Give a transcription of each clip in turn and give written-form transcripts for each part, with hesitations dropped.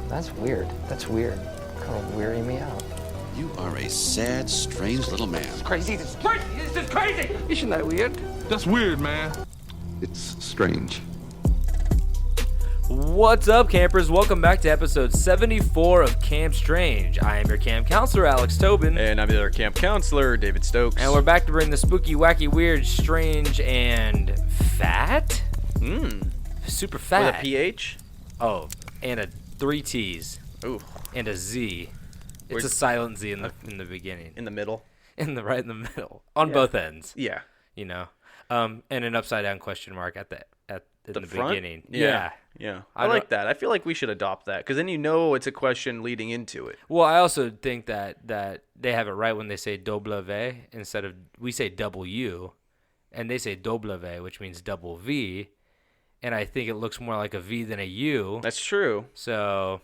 That's weird. That's weird. Kind of weirding me out. You are a sad, strange little man. Crazy. This is crazy. Isn't that weird? That's weird, man. It's strange. What's up, campers? Welcome back to episode 74 of Camp Strange. I am your camp counselor, Alex Tobin. And I'm the other camp counselor, David Stokes. And we're back to bring the spooky, wacky, weird, strange, and fat? Super fat. With a PH? Oh, and a 3 T's. Ooh. And a Z. It's a silent Z in the beginning. In the middle? Right in the middle. On both ends. Yeah. You know? And an upside down question mark at the front? beginning. Yeah. I like that. I feel like we should adopt that because then you know it's a question leading into it. Well, I also think that they have it right when they say W instead of we say W, and they say W, which means double V, and I think it looks more like a V than a U. That's true. So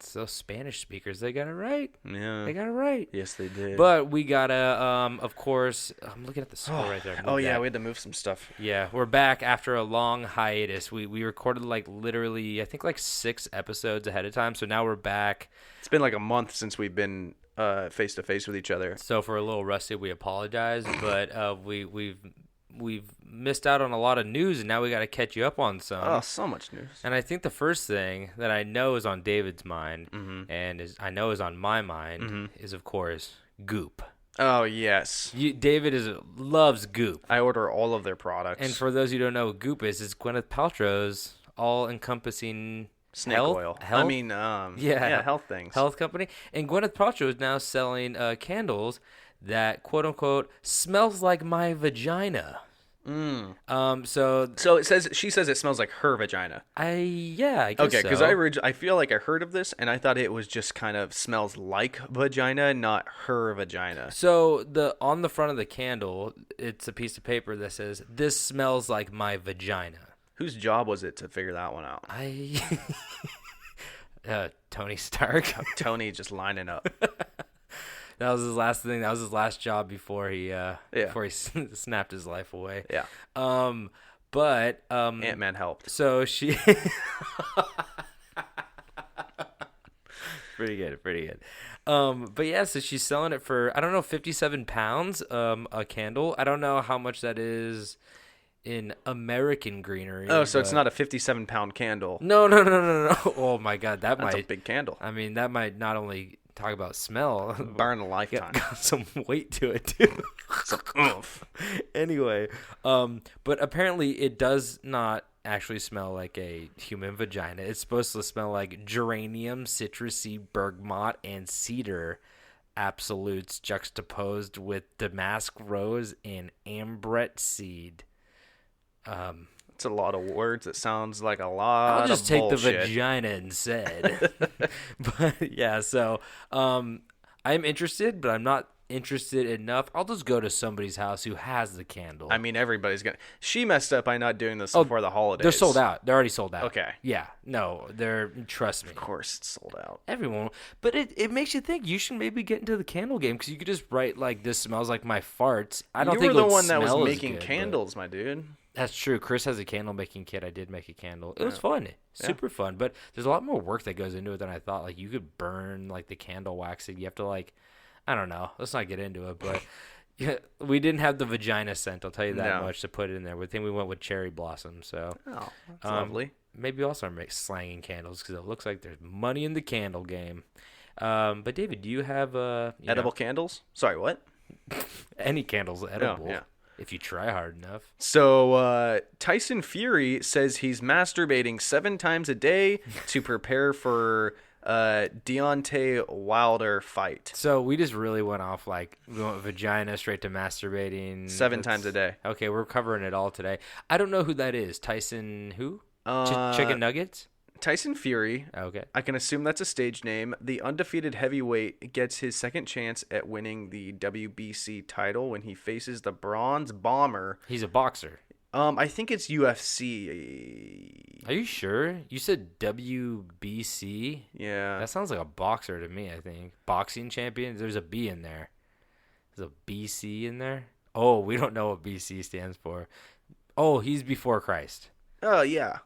Spanish speakers, they got it right. Yeah. They got it right. Yes, they did. But we gotta, of course, I'm looking at the score right there. We had to move some stuff. Yeah, we're back after a long hiatus. We recorded literally, I think 6 episodes ahead of time. So now we're back. It's been like a month since we've been face to face with each other. So for a little rusty, we apologize, but we've missed out on a lot of news, and now we got to catch you up on some. Oh, so much news. And I think the first thing that I know is on David's mind, and I know is on my mind, is of course Goop. Oh yes, David loves Goop. I order all of their products. And for those who don't know what Goop is, it's Gwyneth Paltrow's all-encompassing snake health, oil. Health? I mean, health things. Health company. And Gwyneth Paltrow is now selling candles that quote unquote smells like my vagina. So she says it smells like her vagina. I guess okay, because so. I feel like I heard of this and I thought it was just kind of smells like vagina, not her vagina. So on the front of the candle, it's a piece of paper that says, "This smells like my vagina." Whose job was it to figure that one out? Tony Stark. Tony just lining up. That was his last thing. That was his last job before he snapped his life away. Yeah. But Ant-Man helped. So she pretty good. But yeah, so she's selling it for, I don't know, 57 pounds a candle. I don't know how much that is in American greenery. Oh, so it's not a 57-pound candle. No. Oh my God, that's a big candle. I mean, that might not only talk about smell, burn a lifetime. Got some weight to it too. Some oomph. Anyway, but apparently it does not actually smell like a human vagina. It's supposed to smell like geranium, citrusy, bergamot, and cedar absolutes juxtaposed with damask rose and ambrette seed. It's a lot of words. It sounds like a lot. I'll just of take bullshit. the vagina instead. But yeah, so I'm interested, but I'm not interested enough. I'll just go to somebody's house who has the candle. I mean, everybody's gonna. She messed up by not doing this before the holidays. They're sold out. They're already sold out. Okay. Yeah. No, trust me. Of course, it's sold out. Everyone, but it makes you think you should maybe get into the candle game because you could just write this smells like my farts. I don't think you were it would the one that was smell as making good, candles, my dude. That's true. Chris has a candle making kit. I did make a candle. It was fun. Super fun. But there's a lot more work that goes into it than I thought. You could burn the candle wax. You have to I don't know. Let's not get into it. But yeah, we didn't have the vagina scent. I'll tell you that much to put it in there. We think we went with cherry blossom. So that's lovely. Maybe also slanging candles because it looks like there's money in the candle game. But David, do you have edible candles? Sorry, what? Any candles edible? Yeah. If you try hard enough. So Tyson Fury says he's masturbating 7 times a day to prepare for Deontay Wilder fight. So we just really went off we went vagina straight to masturbating. 7 times a day. Okay, we're covering it all today. I don't know who that is. Tyson who? Chicken Nuggets? Tyson Fury. Okay. I can assume that's a stage name. The undefeated heavyweight gets his second chance at winning the WBC title when he faces the Bronze Bomber. He's a boxer. I think it's UFC. Are you sure? You said WBC? Yeah. That sounds like a boxer to me, I think. Boxing champion? There's a B in there. There's a BC in there? Oh, we don't know what BC stands for. Oh, he's before Christ. Oh, yeah.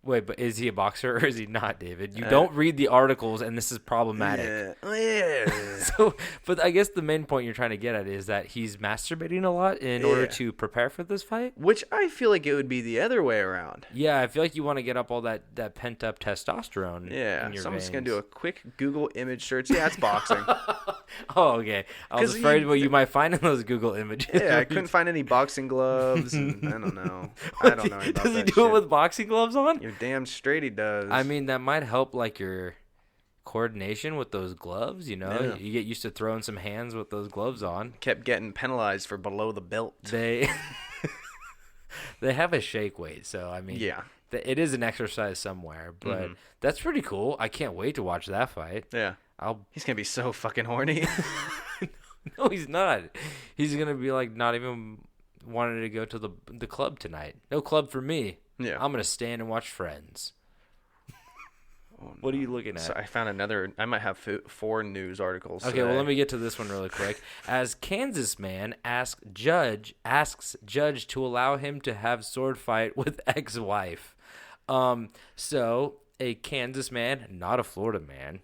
Wait, but is he a boxer or is he not, David? You don't read the articles, and this is problematic. Yeah. So, but I guess the main point you're trying to get at is that he's masturbating a lot in order to prepare for this fight. Which I feel like it would be the other way around. Yeah, I feel like you want to get up all that pent up testosterone. Yeah, in your so I'm just veins. gonna do a quick Google image search. Yeah, it's boxing. Oh, okay. I was 'Cause afraid you- what you might find in those Google images. Yeah, I couldn't find any boxing gloves. And I don't know. I don't know about Does he that do shit. it with boxing gloves on? You're damn straight he does. I mean, that might help like your coordination with those gloves. You know, Yeah. you get used to throwing some hands with those gloves on. kept getting penalized for below the belt. They they have a shake weight, so I mean, Yeah. it is an exercise somewhere. But that's pretty cool. I can't wait to watch that fight. Yeah. He's gonna be so fucking horny. No, he's not. He's gonna be like not even wanting to go to the club tonight. No club for me. Yeah. I'm gonna stand and watch Friends. What are you looking at? So I found another. I might have 4 news articles. Okay, well, let me get to this one really quick. As Kansas man asks judge to allow him to have sword fight with ex-wife. So a Kansas man, not a Florida man.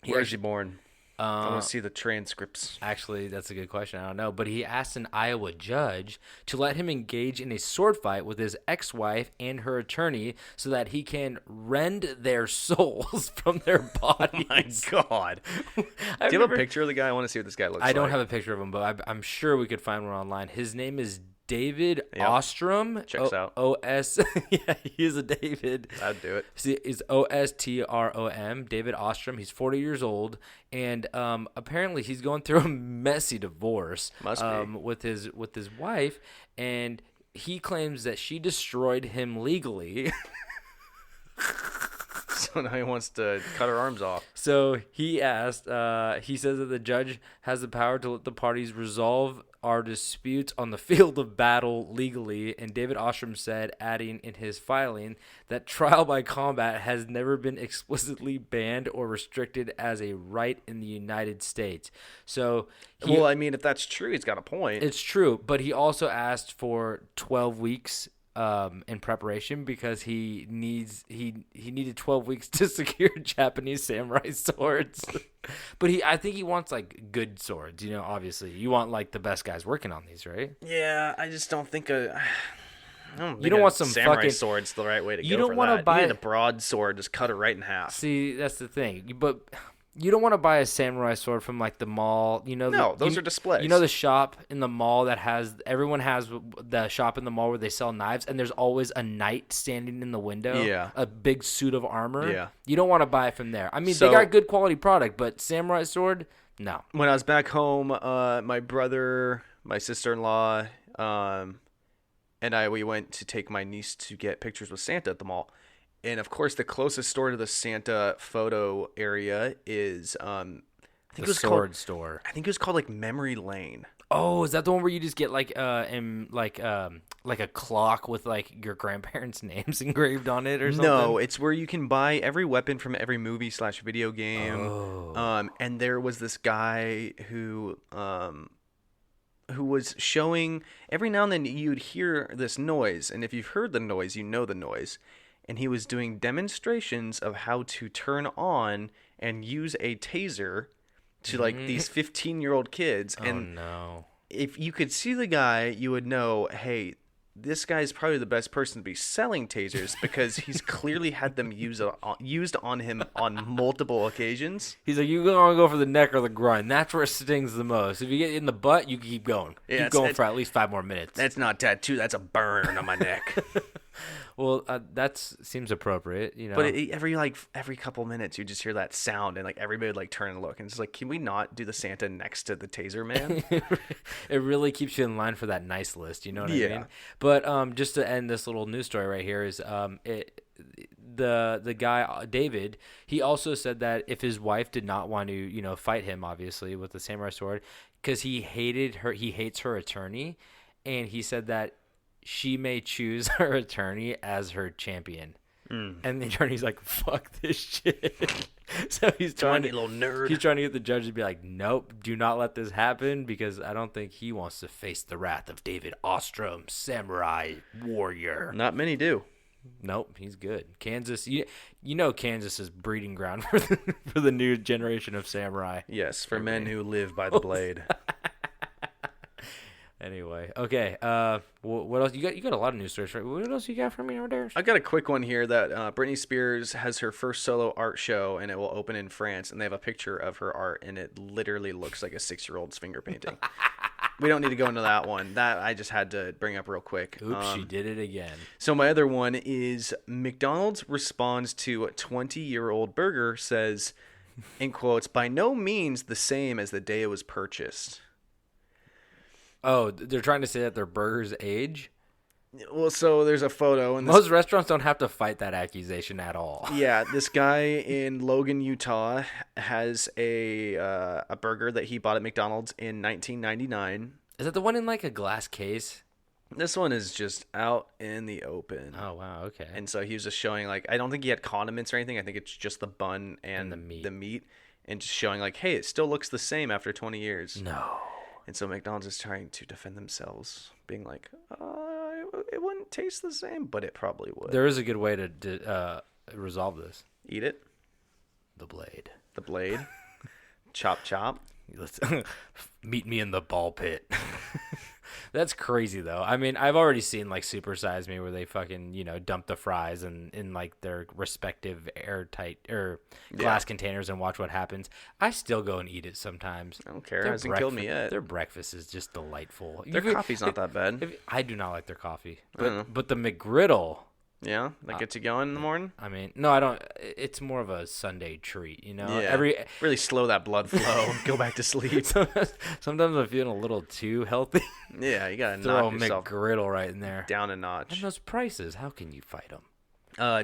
Where's he born? I want to see the transcripts. Actually, that's a good question. I don't know. But he asked an Iowa judge to let him engage in a sword fight with his ex-wife and her attorney so that he can rend their souls from their bodies. My God. Do you have a picture of the guy? I want to see what this guy looks like. I don't have a picture of him, but I'm sure we could find one online. His name is David Yep. Ostrom. Checks out. O-S. Yeah, he's a David. I'd do it. See, it's Ostrom. David Ostrom. He's 40 years old, and apparently he's going through a messy divorce. Must be. With his wife, and he claims that she destroyed him legally. So now he wants to cut her arms off. So he says that the judge has the power to let the parties resolve our disputes on the field of battle legally. And David Ostrom said, adding in his filing, that trial by combat has never been explicitly banned or restricted as a right in the United States. So Well, I mean, if that's true, he's got a point. it's true, but he also asked for 12 weeks in preparation because he needed 12 weeks to secure Japanese samurai swords. But I think he wants like good swords, obviously. You want like the best guys working on these, right? Yeah, I just don't think You don't want some samurai fucking sword's the right way to You go don't for wanna that. buy- You need a broadsword, just cut it right in half. See, that's the thing. But you don't want to buy a samurai sword from like the mall. No, those are displays. You know the shop in the mall that everyone has the shop in the mall where they sell knives, and there's always a knight standing in the window. Yeah. A big suit of armor. Yeah. You don't want to buy it from there. I mean, So- they got good quality product, but samurai sword, no. When I was back home, my brother, my sister-in-law, and we went to take my niece to get pictures with Santa at the mall. And of course, the closest store to the Santa photo area is I think it was called store. I think it was called like Memory Lane. Oh, is that the one where you just get like a clock with like your grandparents' names engraved on it or something? No, it's where you can buy every weapon from every movie/video game. Oh. And there was this guy who was showing every now and then you'd hear this noise, and if you've heard the noise, you know the noise. And he was doing demonstrations of how to turn on and use a taser to like these 15-year-old kids. And no. if you could see the guy, you would know, hey, this guy's probably the best person to be selling tasers because he's clearly had them used on him on multiple occasions. He's like, you want to go for the neck or the groin. That's where it stings the most. If you get in the butt, you can keep going. Yeah, keep going for at least 5 more minutes. That's not tattoo. That's a burn on my neck. Well, that seems appropriate, But every couple minutes, you just hear that sound, and like everybody would like turn and look, and it's like, can we not do the Santa next to the taser man? It really keeps you in line for that nice list. You know what I Yeah. mean? But just to end this little news story right here is the guy David. He also said that if his wife did not want to fight him, obviously with the samurai sword, because he hates her attorney, and he said that she may choose her attorney as her champion. And the attorney's like, fuck this shit. So he's trying Tiny little nerd. He's trying to get the judge to be like, nope, do not let this happen, because I don't think he wants to face the wrath of David Ostrom, samurai warrior. Not many do. Nope, he's good. Kansas, you know Kansas is breeding ground for the new generation of samurai. Yes, for men who live by the blade. Anyway, okay. What else? You got a lot of news stories, right? What else you got for me over there? I got a quick one here that Britney Spears has her first solo art show, and it will open in France, and they have a picture of her art, and it literally looks like a 6-year-old's finger painting. We don't need to go into that one. That I just had to bring up real quick. Oops, she did it again. So my other one is McDonald's responds to a 20-year-old burger, says, in quotes, by no means the same as the day it was purchased. Oh, they're trying to say that their burgers age? Well, so there's a photo. And most restaurants don't have to fight that accusation at all. Yeah, this guy in Logan, Utah, has a burger that he bought at McDonald's in 1999. Is that the one in like a glass case? This one is just out in the open. Oh, wow, okay. And so he was just showing, like, I don't think he had condiments or anything. I think it's just the bun and the meat. And just showing, like, hey, it still looks the same after 20 years. No. And so McDonald's is trying to defend themselves, being like, it wouldn't taste the same, but it probably would. There is a good way to resolve this. Eat it. The blade. The blade. Chop, chop. Let's meet me in the ball pit. That's crazy, though. I mean, I've already seen, like, Super Size Me where they fucking, dump the fries in like, their respective airtight or glass containers and watch what happens. I still go and eat it sometimes. I don't care. It hasn't killed me yet. Their breakfast is just delightful. Their coffee's not that bad. I do not like their coffee. But the McGriddle... Yeah, that gets you going in the morning. I mean, no, I don't. It's more of a Sunday treat, Yeah. Really slow that blood flow. Go back to sleep. Sometimes I'm feeling a little too healthy. Yeah, you gotta throw knock a yourself McGriddle right in there. Down a notch. And those prices, how can you fight them?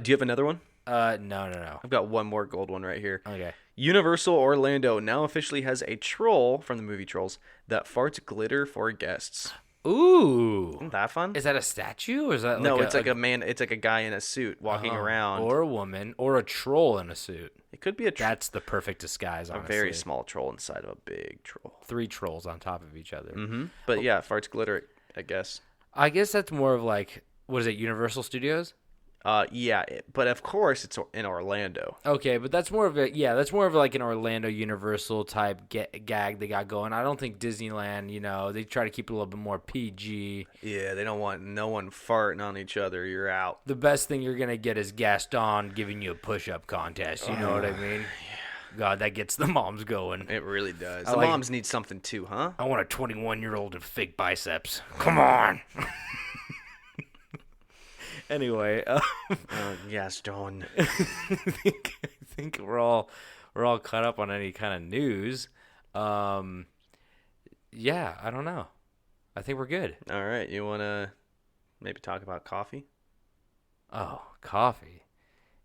Do you have another one? No. I've got one more gold one right here. Okay. Universal Orlando now officially has a troll from the movie Trolls that farts glitter for guests. Ooh. Isn't that fun? Is that a statue or is that No, it's like a man. It's like a guy in a suit walking around. Or a woman or a troll in a suit. It could be a troll. That's the perfect disguise, honestly. A very small troll inside of a big troll. 3 trolls on top of each other. Mm-hmm. But yeah, farts glitter, I guess. I guess that's more of like, what is it, Universal Studios? Yeah, but of course it's in Orlando. Okay, but that's more of like an Orlando Universal type gag they got going. I don't think Disneyland, they try to keep it a little bit more PG. Yeah, they don't want no one farting on each other. You're out. The best thing you're going to get is Gaston giving you a push-up contest. You know what I mean? Yeah. God, that gets the moms going. It really does. The moms need something too, huh? I want a 21-year-old with fake biceps. Come on. Anyway, yes, John. I think we're all caught up on any kind of news. Yeah, I don't know. I think we're good. All right, you want to maybe talk about coffee? Oh, coffee.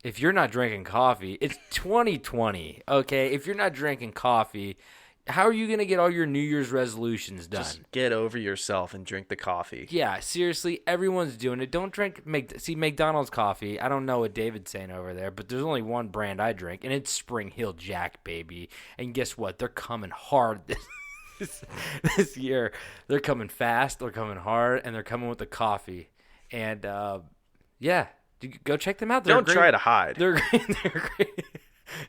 If you're not drinking coffee, it's 2020, okay? If you're not drinking coffee, how are you going to get all your New Year's resolutions done? Just get over yourself and drink the coffee. Yeah, seriously, everyone's doing it. Don't drink McDonald's coffee. I don't know what David's saying over there, but there's only one brand I drink, and it's Spring Hill Jack, baby. And guess what? They're coming hard this year. They're coming fast, they're coming hard, and they're coming with the coffee. And, yeah, go check them out. Don't try to hide. They're great.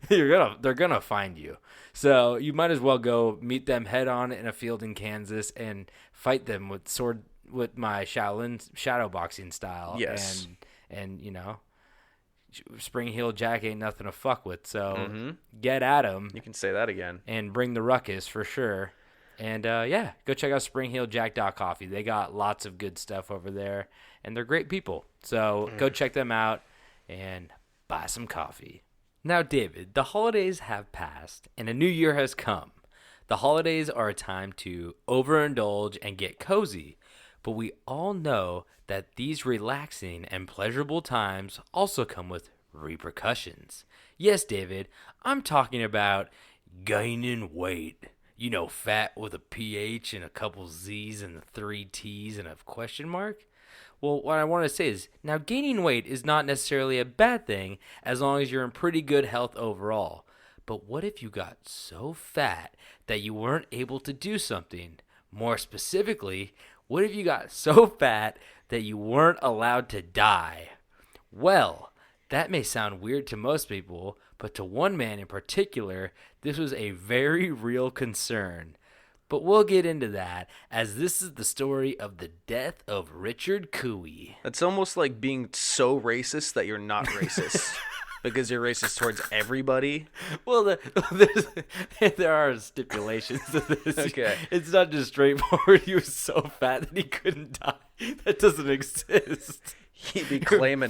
They're gonna find you. So you might as well go meet them head on in a field in Kansas and fight them with my Shaolin shadow boxing style. Yes. And Spring Hill Jack ain't nothing to fuck with. So get at them. You can say that again. And bring the ruckus for sure. And yeah, go check out SpringHillJack.coffee. They got lots of good stuff over there, and they're great people. So go check them out and buy some coffee. Now, David, the holidays have passed and a new year has come. The holidays are a time to overindulge and get cozy, but we all know that these relaxing and pleasurable times also come with repercussions. Yes, David, I'm talking about gaining weight. Fat with a PH and a couple Z's and 3 T's and a question mark. Well, what I want to say is, now gaining weight is not necessarily a bad thing as long as you're in pretty good health overall. But what if you got so fat that you weren't able to do something? More specifically, what if you got so fat that you weren't allowed to die? Well, that may sound weird to most people, but to one man in particular, this was a very real concern. But we'll get into that, as this is the story of the death of Richard Cooey. It's almost like being so racist that you're not racist. Because you're racist towards everybody. Well, there are stipulations to this. Okay. It's not just straightforward. He was so fat that he couldn't die. That doesn't exist. He became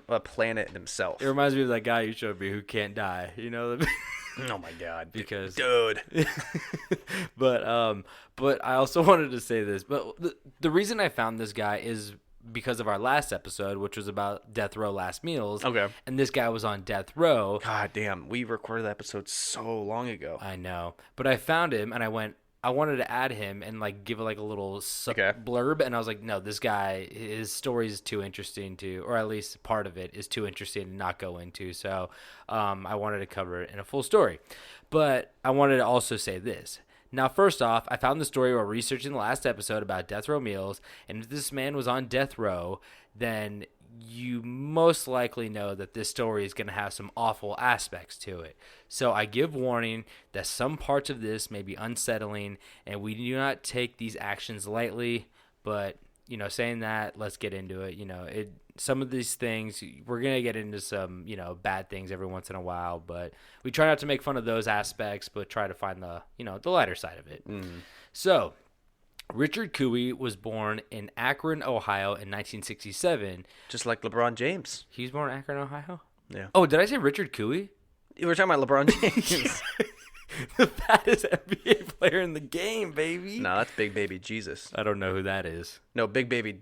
a planet himself. It reminds me of that guy you showed me who can't die. You know? Oh my god. Because dude. but I also wanted to say this. But the reason I found this guy is because of our last episode, which was about death row last meals. Okay. And this guy was on death row. God damn, we recorded that episode so long ago. I know. But I found him and I wanted to add him and like give it like a little blurb. And I was like, no, this guy, his story is too interesting to, or at least part of it is too interesting to not go into. So I wanted to cover it in a full story. But I wanted to also say this. Now, first off, I found the story while researching the last episode about death row meals, and if this man was on death row, then you most likely know that this story is going to have some awful aspects to it. So I give warning that some parts of this may be unsettling, and we do not take these actions lightly, but, you know, saying that, let's get into it. You know, some of these things, we're going to get into some, you know, bad things every once in a while, but we try not to make fun of those aspects, but try to find the, you know, the lighter side of it. So Richard Cooey was born in Akron, Ohio in 1967. Just like LeBron James. He was born in Akron, Ohio? Yeah. Oh, did I say Richard Cooey? You were talking about LeBron James. The fattest NBA player in the game, baby. No, that's Big Baby Jesus. I don't know who that is. No, Big Baby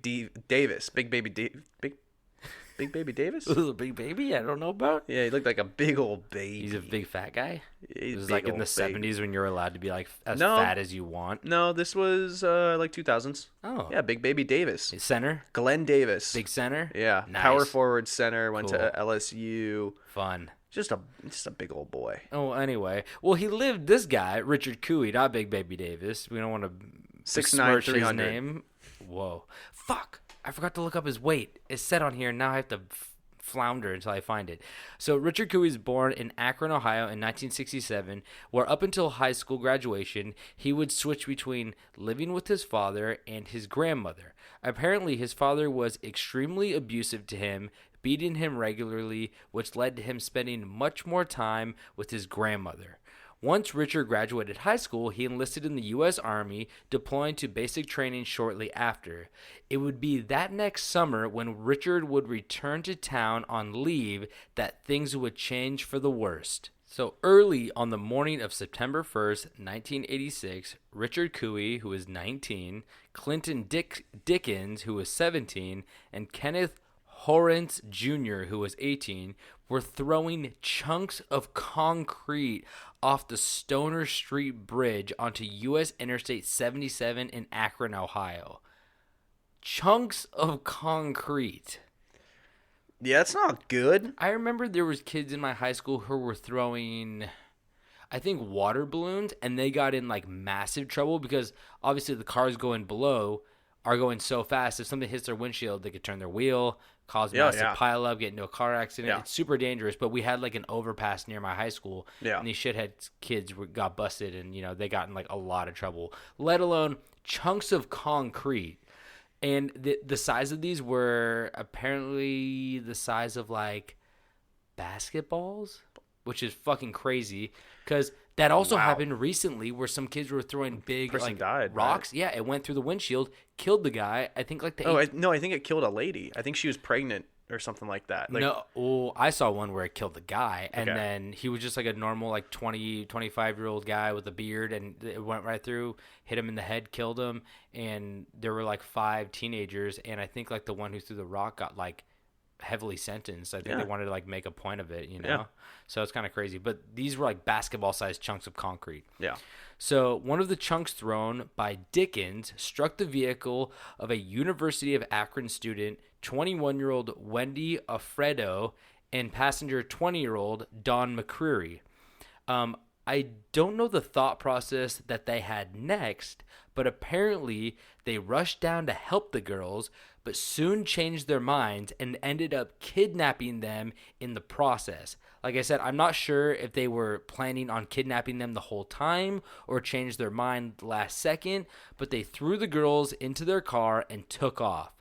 Davis. Big Baby Big Baby Davis? Little big baby I don't know about? Yeah, he looked like a big old baby. He's a big fat guy? He's It was big like in the old baby. 70s when you're allowed to be like as No. fat as you want. No, this was like 2000s. Oh. Yeah, Big Baby Davis. Center? Glenn Davis. Big center? Yeah, Nice. power forward center, went to Cool. LSU. Fun. Just a big old boy. Oh, anyway. Well, this guy, Richard Cooey, not Big Baby Davis. We don't want to 6'9", besmirch his 300. name. Whoa. Fuck. I forgot to look up his weight. It's set on here. Now I have to flounder until I find it. So Richard Cooey was born in Akron, Ohio in 1967, where up until high school graduation, he would switch between living with his father and his grandmother. Apparently, his father was extremely abusive to him, beating him regularly, which led to him spending much more time with his grandmother. Once Richard graduated high school, he enlisted in the U.S. Army, deploying to basic training shortly after. It would be that next summer when Richard would return to town on leave that things would change for the worst. So early on the morning of September 1st, 1986, Richard Cooey, who was 19, Clinton Dickens, who was 17, and Kenneth Horrence Jr., who was 18, were throwing chunks of concrete off the Stoner Street Bridge onto U.S. Interstate 77 in Akron, Ohio. Chunks of concrete. Yeah, that's not good. I remember there was kids in my high school who were throwing, I think, water balloons, and they got in like massive trouble because obviously the cars going below are going so fast. If something hits their windshield, they could turn their wheel, cause massive pile up, get into a car accident. Yeah. It's super dangerous. But we had like an overpass near my high school, and these shithead kids got busted, and you know they got in like a lot of trouble. Let alone chunks of concrete. And the size of these were apparently the size of like basketballs, which is fucking crazy because that also happened recently where some kids were throwing big Person like died, rocks. right? Yeah, it went through the windshield, killed the guy. I think like the I think it killed a lady. I think she was pregnant or something like that. Like, no, well, I saw one where it killed the guy, and Okay. then he was just like a normal, like 25-year-old guy with a beard, and it went right through, hit him in the head, killed him, and there were like 5 teenagers, and I think like the one who threw the rock got like heavily sentenced. I think they wanted to like make a point of it, you know? Yeah. So it's kind of crazy, but these were like basketball-sized chunks of concrete. Yeah. So one of the chunks thrown by Dickens struck the vehicle of a University of Akron student, 21-year-old Wendy Alfredo, and passenger 20-year-old Don McCreary. I don't know the thought process that they had next, but apparently they rushed down to help the girls, but soon changed their minds and ended up kidnapping them in the process. Like I said, I'm not sure if they were planning on kidnapping them the whole time or changed their mind last second, but they threw the girls into their car and took off.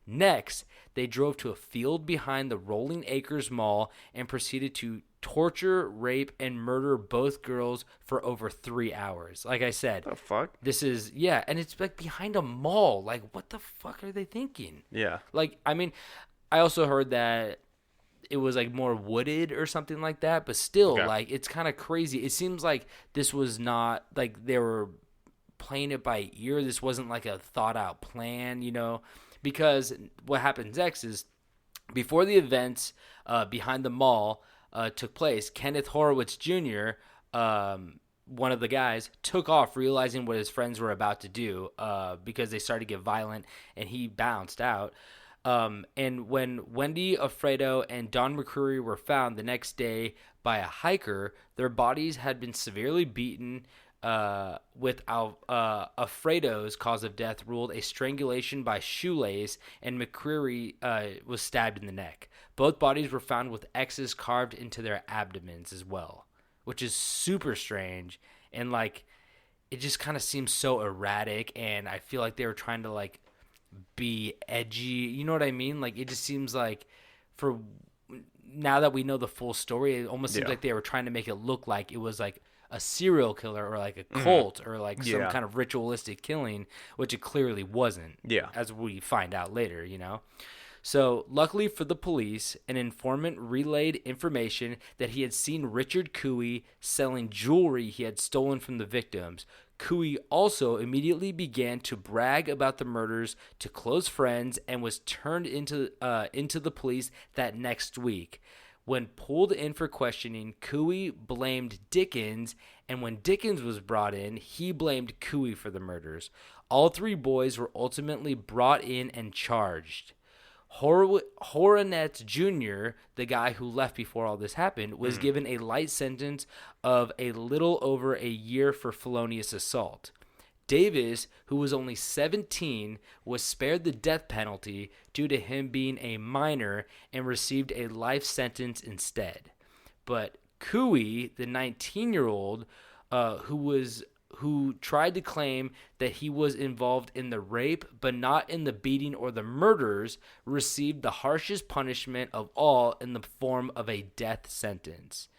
Next, they drove to a field behind the Rolling Acres Mall and proceeded to torture, rape, and murder both girls for over 3 hours. Like I said, The fuck? this is, yeah, and it's like behind a mall. Like, what the fuck are they thinking? Yeah. Like, I mean, I also heard that it was like more wooded or something like that, but still, Okay. like, it's kind of crazy. It seems like this was not, like, they were playing it by ear. This wasn't like a thought out plan, you know, because what happens next is before the events behind the mall took place, Kenneth Horowitz Jr., one of the guys, took off realizing what his friends were about to do because they started to get violent, and he bounced out. And when Wendy Alfredo and Don McCreary were found the next day by a hiker, their bodies had been severely beaten with Alfredo's cause of death ruled a strangulation by shoelace, and McCreary was stabbed in the neck. Both bodies were found with X's carved into their abdomens as well, which is super strange. And, like, it just kind of seems so erratic, and I feel like they were trying to, like, be edgy. You know what I mean? Like, it just seems like for now that we know the full story, it almost seems like they were trying to make it look like it was, like, a serial killer or like a cult or like some kind of ritualistic killing, which it clearly wasn't. Yeah. As we find out later, you know. So luckily for the police, an informant relayed information that he had seen Richard Cooey selling jewelry he had stolen from the victims. Cooey also immediately began to brag about the murders to close friends and was turned into the police that next week. When pulled in for questioning, Cooey blamed Dickens, and when Dickens was brought in, he blamed Cooey for the murders. All three boys were ultimately brought in and charged. Horowitz Jr., the guy who left before all this happened, was given a light sentence of a little over a year for felonious assault. Davis, who was only 17, was spared the death penalty due to him being a minor and received a life sentence instead. But Cooey, the 19-year-old, who tried to claim that he was involved in the rape but not in the beating or the murders, received the harshest punishment of all in the form of a death sentence.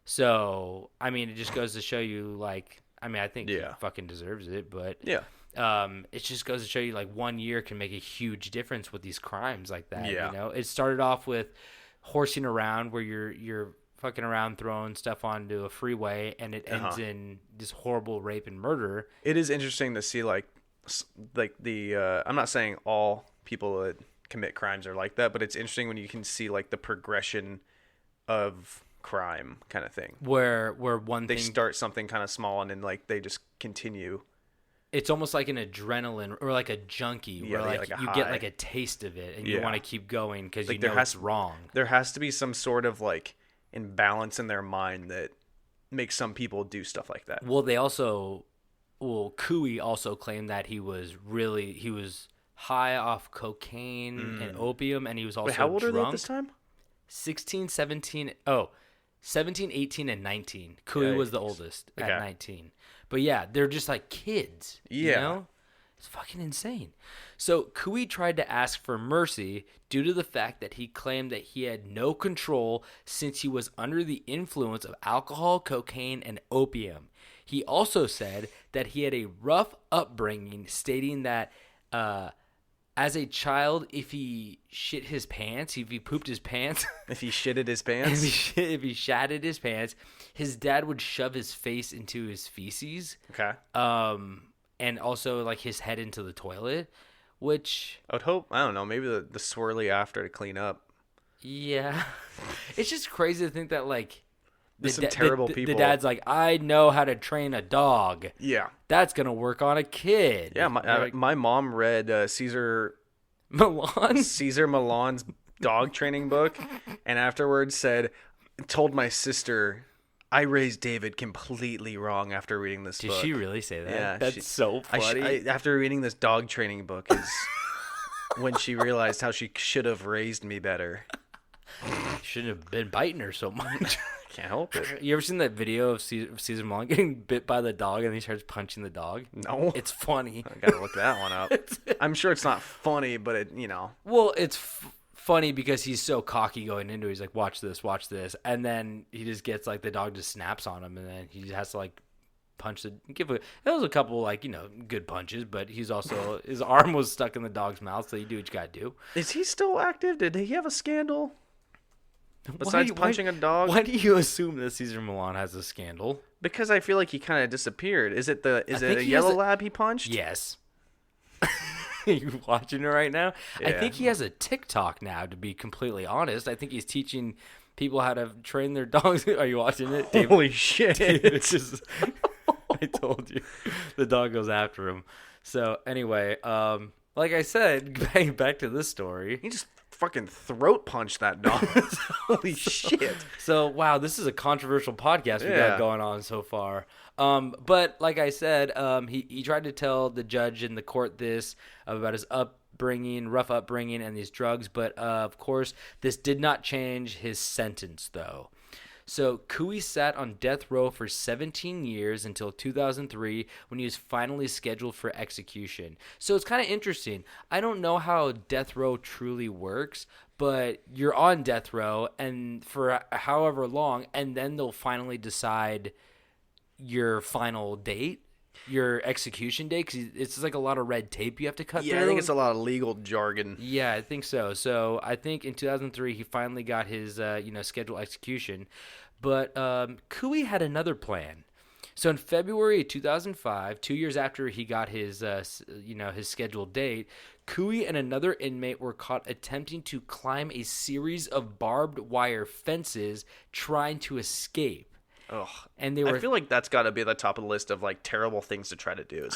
So, I mean, it just goes to show you, like, I mean, I think he fucking deserves it, but it just goes to show you, like, 1 year can make a huge difference with these crimes like that. You know, it started off with horsing around, where you're fucking around throwing stuff onto a freeway, and it ends in this horrible rape and murder. It is interesting to see, like the I'm not saying all people that commit crimes are like that, but it's interesting when you can see, like, the progression of crime kind of thing, where one they thing start something kind of small and then, like, they just continue. It's almost like an adrenaline or like a junkie, where like you get like a taste of it and you want to keep going because Like, you know it's wrong. There has to be some sort of, like, imbalance in their mind that makes some people do stuff like that. Cooey also claimed that he was high off cocaine and opium, and he was also Wait, how old drunk. are they at this time? 16, 17, 17, 18, and 19. Cooey was the oldest at 19. But yeah, they're just like kids. You know? It's fucking insane. So Cooey tried to ask for mercy due to the fact that he claimed that he had no control since he was under the influence of alcohol, cocaine, and opium. He also said that he had a rough upbringing, stating that as a child, if he shit his pants, if he pooped his pants, if he shitted his pants, if he shatted his pants, his dad would shove his face into his feces. Okay. And also, like, his head into the toilet, which I would hope, I don't know, maybe the swirly after to clean up. Yeah. It's just crazy to think that, like, There's some terrible people. The dad's like, I know how to train a dog. Yeah. That's going to work on a kid. Yeah, my mom read Caesar Milan's dog training book, and afterwards told my sister, I raised David completely wrong after reading this book. Did she really say that? Yeah. That's so funny. After reading this dog training book, when she realized how she should have raised me better. Shouldn't have been biting her so much. Can't help it. You ever seen that video of Caesar Milan getting bit by the dog and he starts punching the dog? No. It's funny. I gotta look that one up. I'm sure it's not funny, but it, Well, it's funny because he's so cocky going into it. He's like, watch this. And then he just gets, like, the dog just snaps on him, and then he has to, like, it was a couple, like, good punches, but he's also, his arm was stuck in the dog's mouth, so you do what you gotta do. Is he still active? Did he have a scandal? Besides punching a dog? Why do you assume that Caesar Milan has a scandal? Because I feel like he kind of disappeared. Is it a think he yellow has lab he punched? Yes. You watching it right now? Yeah. I think he has a TikTok now, to be completely honest. I think he's teaching people how to train their dogs. Are you watching it? David? Holy shit. It's just, I told you. The dog goes after him. So, anyway, like I said, back to this story. He just fucking throat punched that dog. Holy shit. So, wow, this is a controversial podcast we got going on so far. But like I said, he tried to tell the judge in the court this about his rough upbringing, and these drugs. But, of course, this did not change his sentence, though. So Cooey sat on death row for 17 years until 2003 when he was finally scheduled for execution. So it's kind of interesting. I don't know how death row truly works, but you're on death row and for however long, and then they'll finally decide your final date, your execution date, because it's like a lot of red tape you have to cut through. Yeah, I think it's a lot of legal jargon. Yeah, I think so. So I think in 2003 he finally got his scheduled execution, but Cooey had another plan. So in February of 2005, 2 years after he got his his scheduled date, Cooey and another inmate were caught attempting to climb a series of barbed wire fences, trying to escape. Ugh. And I feel like that's got to be at the top of the list of like terrible things to try to do.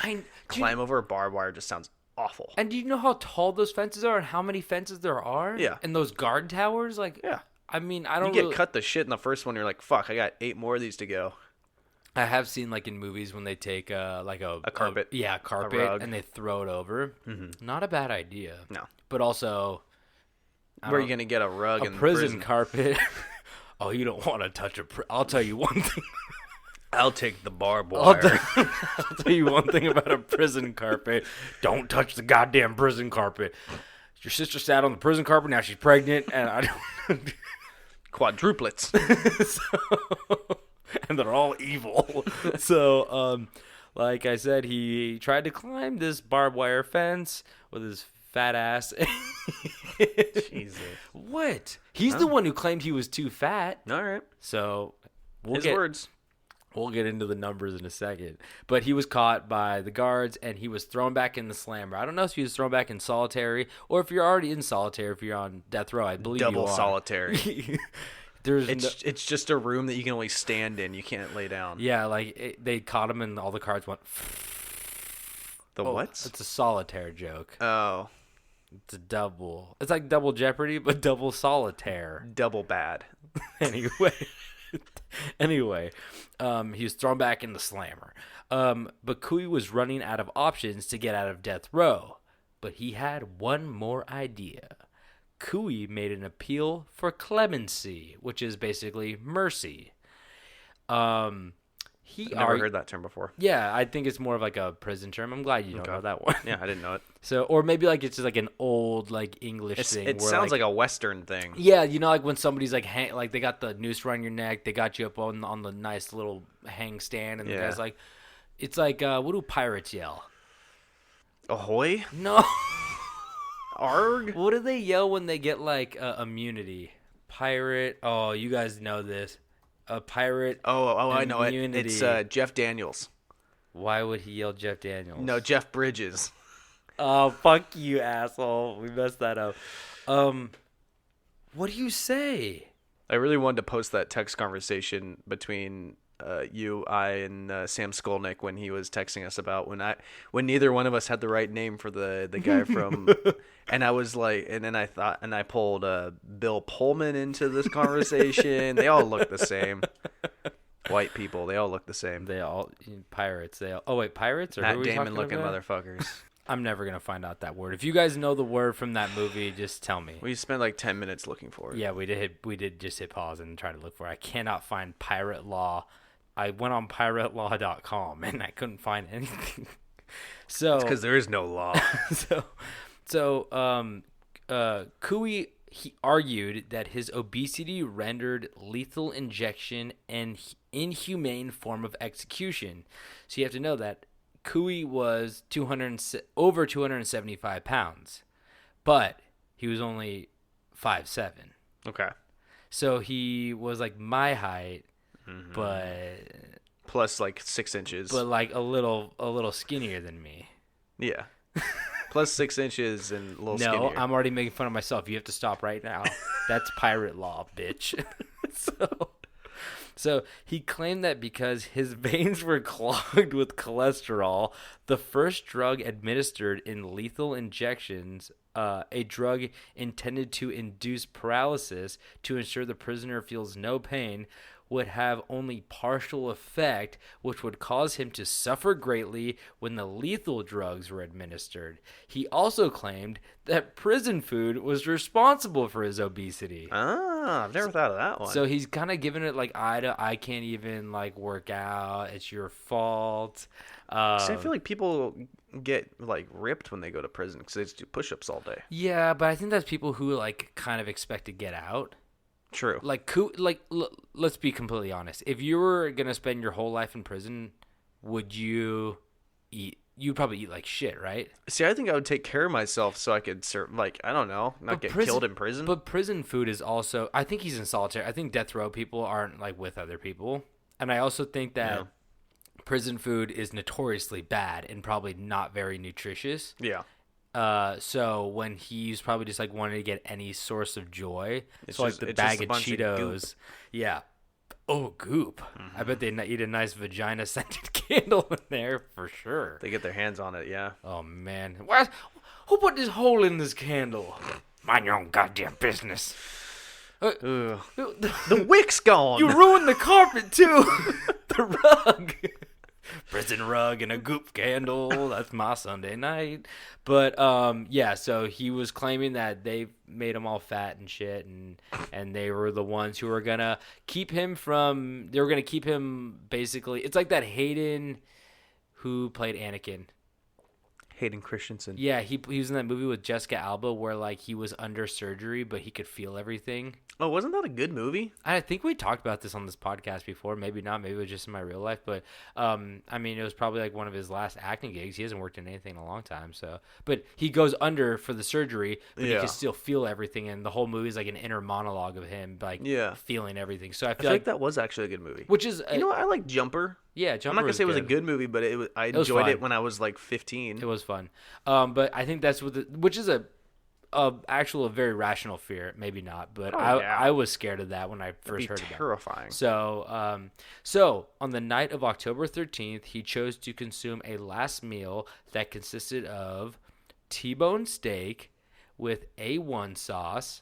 Climb over a barbed wire just sounds awful. And do you know how tall those fences are and how many fences there are? Yeah. And those guard towers, yeah. I mean, I don't. You get cut the shit in the first one. You're like, fuck, I got 8 more of these to go. I have seen like in movies when they take a carpet, a carpet, rug, and they throw it over. Mm-hmm. Not a bad idea. No, but also, where are you gonna get a rug in prison carpet? Oh, you don't want to touch I'll tell you one thing. I'll take the barbed wire. I'll tell you one thing about a prison carpet. Don't touch the goddamn prison carpet. Your sister sat on the prison carpet. Now she's pregnant, and I don't. Quadruplets. And they're all evil. So, like I said, he tried to climb this barbed wire fence with his fat ass. Jesus. What? He's the one who claimed he was too fat. All right. So, words. We'll get into the numbers in a second. But he was caught by the guards, and he was thrown back in the slammer. I don't know if he was thrown back in solitary, or if you're already in solitary, if you're on death row. I believe double you are. Solitary. It's just a room that you can only stand in. You can't lay down. Yeah, they caught him, and all the cards went. What? It's a solitaire joke. Oh. It's a double. It's like double Jeopardy, but double solitaire. Double bad. Anyway, he was thrown back in the slammer. But Cooey was running out of options to get out of death row. But he had one more idea. Cooey made an appeal for clemency, which is basically mercy. I've never heard that term before. Yeah, I think it's more of like a prison term. I'm glad you don't know that one. Yeah, I didn't know it. So, or maybe like it's just like an old like English thing. It sounds like a Western thing. Yeah, like when somebody's like like they got the noose around your neck, they got you up on the nice little hang stand, and the guy's like, it's like what do pirates yell? Ahoy! No. Arg! What do they yell when they get like immunity? Pirate. Oh, you guys know this. A pirate. Oh, I know it. Immunity. It's Jeff Daniels. Why would he yell Jeff Daniels? No, Jeff Bridges. Oh, fuck you, asshole. We messed that up. What do you say? I really wanted to post that text conversation between I, and Sam Skolnick when he was texting us about when neither one of us had the right name for the guy from, and I was like, and then I pulled Bill Pullman into this conversation. They all look the same. White people, they all look the same. They all pirates. Oh wait, pirates or Matt who are we Damon talking looking about? motherfuckers. I'm never gonna find out that word. If you guys know the word from that movie, just tell me. We spent like 10 minutes looking for it. Yeah, we did just hit pause and try to look for it. I cannot find pirate law. I went on piratelaw.com and I couldn't find anything. So because there is no law. Cooey, he argued that his obesity rendered lethal injection an inhumane form of execution. So you have to know that Cooey was over 275 pounds, but he was only 5'7". Okay. So he was like my height, but Plus like 6 inches. like a little skinnier than me. Yeah. Plus 6 inches and a little No, skinnier. I'm already making fun of myself. You have to stop right now. That's pirate law, bitch. So he claimed that because his veins were clogged with cholesterol, the first drug administered in lethal injections, a drug intended to induce paralysis to ensure the prisoner feels no pain, would have only partial effect, which would cause him to suffer greatly when the lethal drugs were administered. He also claimed that prison food was responsible for his obesity. Ah, I've never thought of that one. So he's kind of giving it like I can't even like work out. It's your fault. See, I feel like people get like ripped when they go to prison because they just do push-ups all day. Yeah, but I think that's people who like kind of expect to get out. True. Let's be completely honest. If you were gonna spend your whole life in prison, would you eat? You'd probably eat like shit, right? See, I think I would take care of myself so I could I don't know, not get killed in prison. But prison food is also. I think he's in solitary. I think death row people aren't like with other people, and I also think that prison food is notoriously bad and probably not very nutritious. Yeah. So when he's probably just like wanting to get any source of joy, It's so just- like the it's bag just a of bunch of Cheetos, goop. yeah. Oh, goop! I bet they eat a nice vagina scented candle in there for sure. They get their hands on it, yeah. Oh man, who put this hole in this candle? Mind your own goddamn business. Ugh. The wick's gone. You ruined the carpet too. The rug. Prison rug and a goop candle. That's my Sunday night. But yeah, so he was claiming that they made him all fat and shit, and they were the ones who were gonna keep him from. They were gonna keep him basically. It's like that Hayden, who played Anakin. Hayden Christensen. Yeah, he was in that movie with Jessica Alba where like he was under surgery but he could feel everything. Oh, wasn't that a good movie? I think we talked about this on this podcast before. Maybe not. Maybe it was just in my real life. But I mean, it was probably like one of his last acting gigs. He hasn't worked in anything in a long time. So, but he goes under for the surgery, but he Yeah. can still feel everything. And the whole movie is like an inner monologue of him like feeling everything. So I I feel feel like like that was actually a good movie. which is You know what? I like Jumper. yeah, I'm Jumper not gonna say it was a good. good movie, but I was enjoyed fun. it when I was like 15. It was fun. But I think that's which is a very rational fear. Maybe not, but I was scared of that when I first heard about it. Terrifying. So on the night of October 13th, he chose to consume a last meal that consisted of T-bone steak with A1 sauce,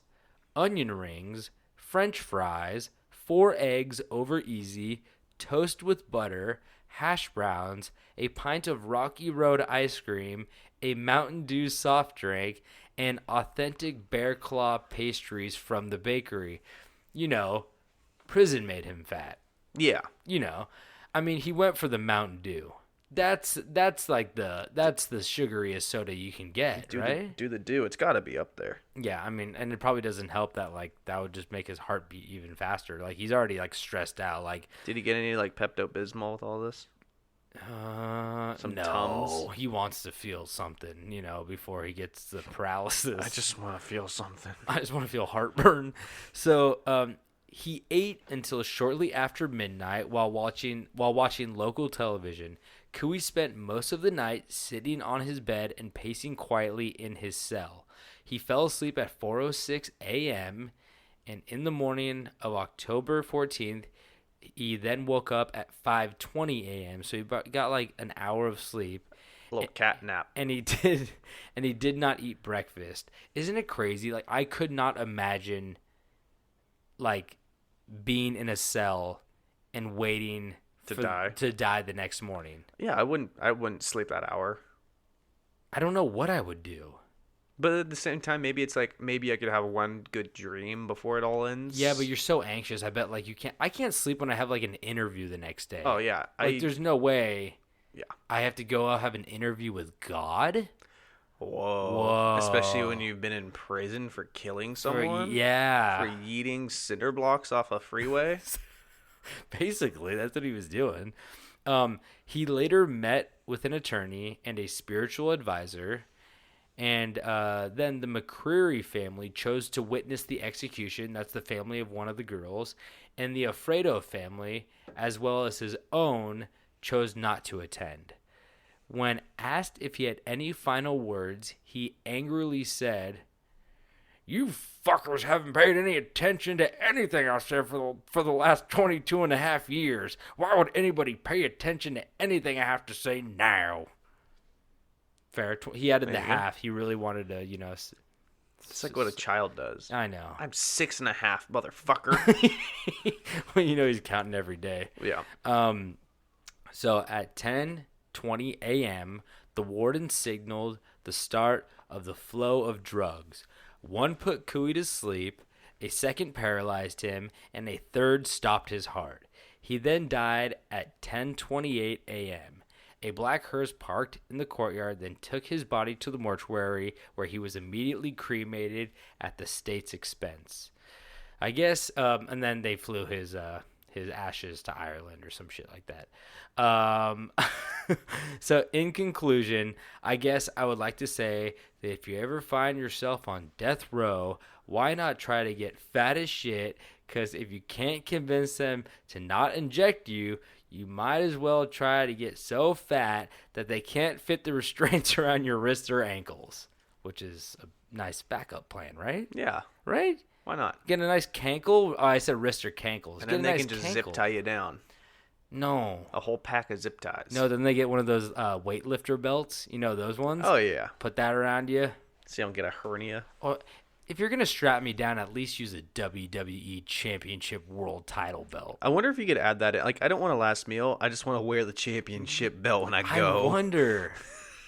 onion rings, French fries, 4 eggs over easy, toast with butter, hash browns, a pint of Rocky Road ice cream, a Mountain Dew soft drink, and authentic bear claw pastries from the bakery. You know, prison made him fat. Yeah. You know, I mean, he went for the Mountain Dew. That's the sugariest soda you can get, right? Do the do. It's got to be up there. Yeah, I mean, and it probably doesn't help that like that would just make his heart beat even faster. Like he's already like stressed out. Like, Did he get any like Pepto-Bismol with all this? Some no, Tums? he wants to feel something, you know, before he gets the paralysis. I just want to feel something. I just want to feel heartburn. So he ate until shortly after midnight while watching local television. Cooey spent most of the night sitting on his bed and pacing quietly in his cell. He fell asleep at 4:06 a.m. and in the morning of October 14th, he then woke up at 5:20 a.m. So he got like an hour of sleep. A little cat nap. And he did not eat breakfast. Isn't it crazy? Like I could not imagine like being in a cell and waiting to die the next morning. Yeah, I wouldn't sleep that hour. I don't know what I would do. But at the same time, maybe it's like, maybe I could have one good dream before it all ends. Yeah, but you're so anxious. I bet like I can't sleep when I have like an interview the next day. Oh, yeah. Like there's no way. Yeah. I have to go out have an interview with God. Whoa. Especially when you've been in prison for killing someone. Yeah. For yeeting cinder blocks off a freeway. Basically, that's what he was doing. He later met with an attorney and a spiritual advisor. And then the McCreary family chose to witness the execution. That's the family of one of the girls. And the Alfredo family, as well as his own, chose not to attend. When asked if he had any final words, he angrily said, "You fuckers haven't paid any attention to anything I said for the last 22 and a half years. Why would anybody pay attention to anything I have to say now?" Fair. He added the half. He really wanted to, It's like what a child does. I know. I'm 6.5, motherfucker. Well, he's counting every day. Yeah. So at 10:20 a.m., the warden signaled the start of the flow of drugs. One put Cooey to sleep, a second paralyzed him, and a third stopped his heart. He then died at 10:28 a.m. A black hearse parked in the courtyard, then took his body to the mortuary, where he was immediately cremated at the state's expense. I guess, and then they flew his ashes to Ireland or some shit like that. So in conclusion, I guess I would like to say that if you ever find yourself on death row, why not try to get fat as shit? Because if you can't convince them to not inject you, you might as well try to get so fat that they can't fit the restraints around your wrists or ankles, which is a nice backup plan, right? Yeah. Right? Why not? Get a nice cankle. Oh, I said wrist or cankles. And then they can just zip tie you down. No. A whole pack of zip ties. No, then they get one of those weightlifter belts. You know those ones? Oh, yeah. Put that around you. So you don't get a hernia. Or if you're going to strap me down, at least use a WWE Championship World Title belt. I wonder if you could add that in. Like, I don't want a last meal. I just want to wear the championship belt when I go. I wonder.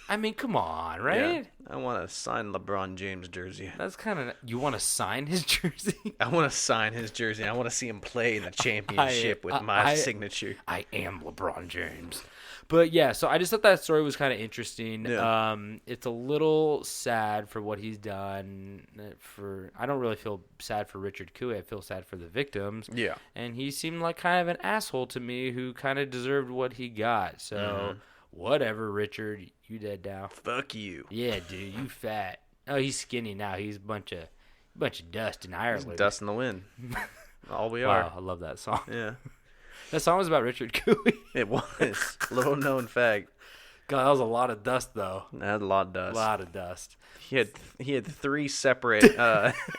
I mean, come on, right? Yeah. I want to sign LeBron James' jersey. That's kind of... You want to sign his jersey? I want to sign his jersey. I want to see him play in the championship with my signature. I am LeBron James. But yeah, so I just thought that story was kind of interesting. Yeah. It's a little sad for what he's done. I don't really feel sad for Richard Cooey. I feel sad for the victims. Yeah. And he seemed like kind of an asshole to me who kind of deserved what he got. So whatever, Richard. You dead now. Fuck you. Yeah, dude, you fat. Oh, he's skinny now. He's a bunch of dust in Ireland. Dust in the wind. All we Wow, are. I love that song. Yeah. That song was about Richard Cooey. It was. Little known fact. God, that was a lot of dust, though. I had a lot of dust. A lot of dust. He had 3 separate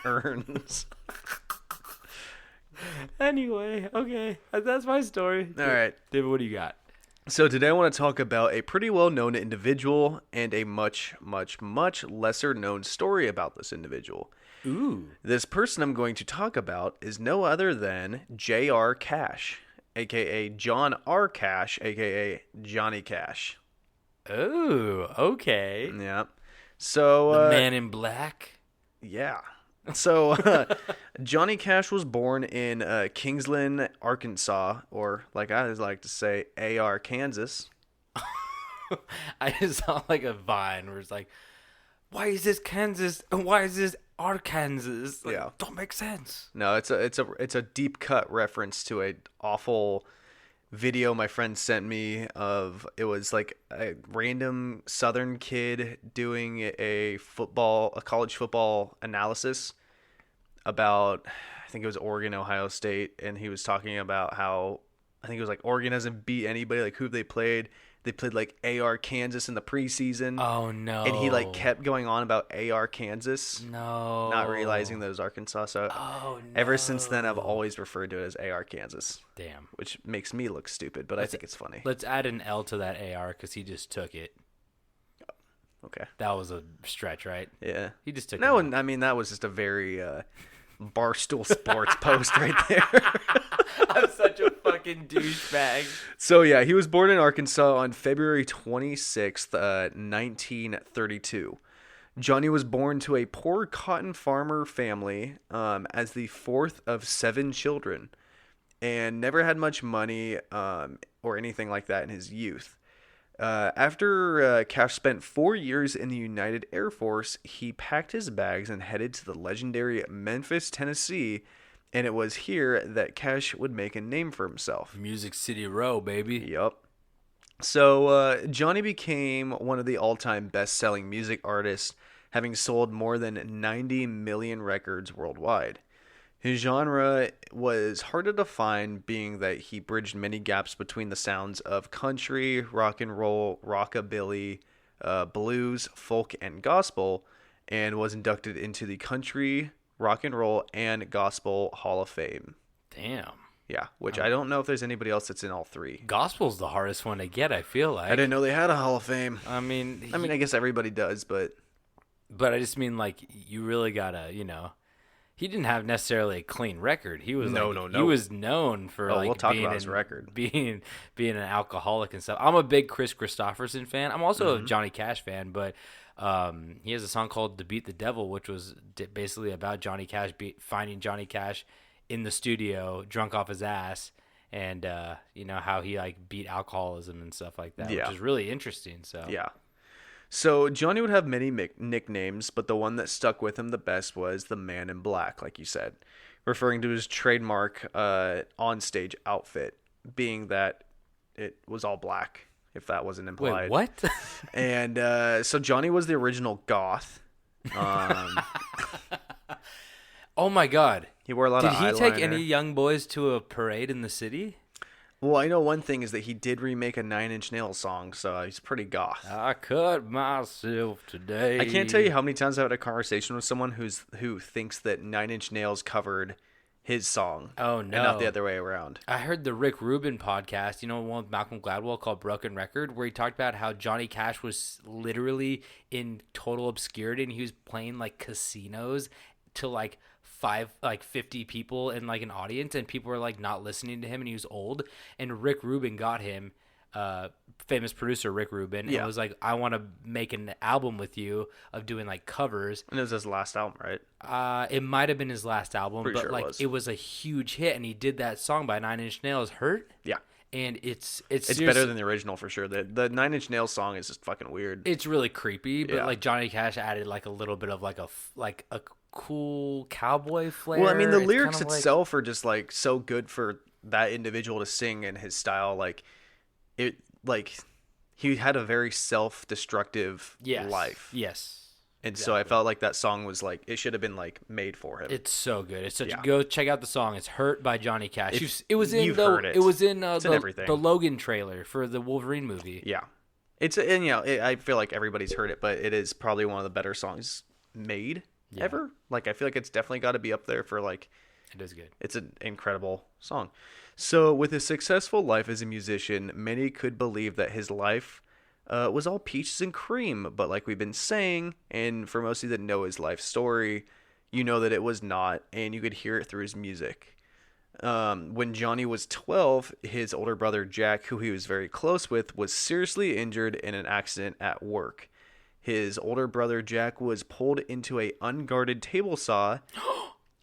urns. Anyway, okay. That's my story. All right. David, what do you got? So today I want to talk about a pretty well-known individual and a much, much, much lesser-known story about this individual. Ooh. This person I'm going to talk about is no other than J.R. Cash, a.k.a. John R. Cash, a.k.a. Johnny Cash. Oh, okay. Yeah. So... The Man in Black? Yeah. So, Johnny Cash was born in Kingsland, Arkansas, or like I like to say, AR, Kansas. I just saw like a Vine where it's like, why is this Kansas and why is this Arkansas? Like, Yeah. Don't make sense. No, it's a deep cut reference to a awful video my friend sent me of. It was like a random Southern kid doing a college football analysis about, I think it was Oregon, Ohio State, and he was talking about how, I think it was like Oregon hasn't beat anybody, like who they played. They played like AR Kansas in the preseason. Oh no. And he like kept going on about AR Kansas. No. Not realizing that it was Arkansas. So ever since then I've always referred to it as AR Kansas. Damn. Which makes me look stupid, but I think it's funny. Let's add an L to that AR because he just took it. Okay. That was a stretch, right? Yeah. He just took No, it. and I mean that was just a very Barstool Sports post right there. I'm such a fucking Fucking douchebag. So yeah, he was born in Arkansas on February 26th, 1932. Johnny was born to a poor cotton farmer family as the fourth of 7 children, and never had much money or anything like that in his youth. After Cash spent 4 years in the United Air Force, he packed his bags and headed to the legendary Memphis, Tennessee, and it was here that Cash would make a name for himself. Music City Row, baby. Yup. So Johnny became one of the all-time best-selling music artists, having sold more than 90 million records worldwide. His genre was hard to define, being that he bridged many gaps between the sounds of country, rock and roll, rockabilly, blues, folk, and gospel, and was inducted into the Country, Rock and Roll, and Gospel Hall of Fame. Damn. Yeah, which I don't know if there's anybody else that's in all 3. Gospel's the hardest one to get, I feel like. I didn't know they had a Hall of Fame. I mean, I guess everybody does, but I just mean, like, you really gotta, he didn't have necessarily a clean record. He was No. He was known for we'll talk being about his record. being an alcoholic and stuff. I'm a big Chris Christopherson fan. I'm also a Johnny Cash fan, but he has a song called "To Beat the Devil," which was basically about Johnny Cash finding Johnny Cash in the studio, drunk off his ass, and how he beat alcoholism and stuff like that, Yeah. which is really interesting. So yeah. So Johnny would have many nicknames, but the one that stuck with him the best was the Man in Black, like you said, referring to his trademark on-stage outfit, being that it was all black, if that wasn't implied. Wait, what? And so Johnny was the original goth. Oh my God! He wore a lot of eyeliner. Did he take any young boys to a parade in the city? Well, I know one thing is that he did remake a 9 Inch Nails song, so he's pretty goth. I cut myself today. I can't tell you how many times I've had a conversation with someone who thinks that 9 Inch Nails covered his song. Oh, no. And not the other way around. I heard the Rick Rubin podcast, one with Malcolm Gladwell called Broken Record, where he talked about how Johnny Cash was literally in total obscurity, and he was playing casinos to 50 people in an audience, and people were not listening to him, and he was old, and Rick Rubin got him, famous producer Rick Rubin, and was like, I want to make an album with you of doing covers. And it was his last album, right? It might have been his last album, Pretty but sure it was a huge hit, and he did that song by 9 Inch Nails, Hurt. Yeah. And it's better than the original for sure. The 9 Inch Nails song is just fucking weird. It's really creepy, but Yeah. Johnny Cash added a little bit of a cool cowboy flair. Well, I mean, the It's lyrics kind of itself are just so good for that individual to sing in his style. He had a very self-destructive life. Yes. And so I felt like that song was it should have been made for him. It's so good. It's such Yeah. Go check out the song. It's "Hurt" by Johnny Cash. It was in you've heard it. It was in It's in everything. the Logan trailer for the Wolverine movie. Yeah. I feel like everybody's heard it, but it is probably one of the better songs made ever. I feel like it's definitely got to be up there for It is good. it's an incredible song. So with his successful life as a musician, many could believe that his life was all peaches and cream. But like we've been saying, and for most of you that know his life story, you know that it was not, and you could hear it through his music. When Johnny was 12, his older brother Jack, who he was very close with, was seriously injured in an accident at work. His older brother Jack was pulled into a unguarded table saw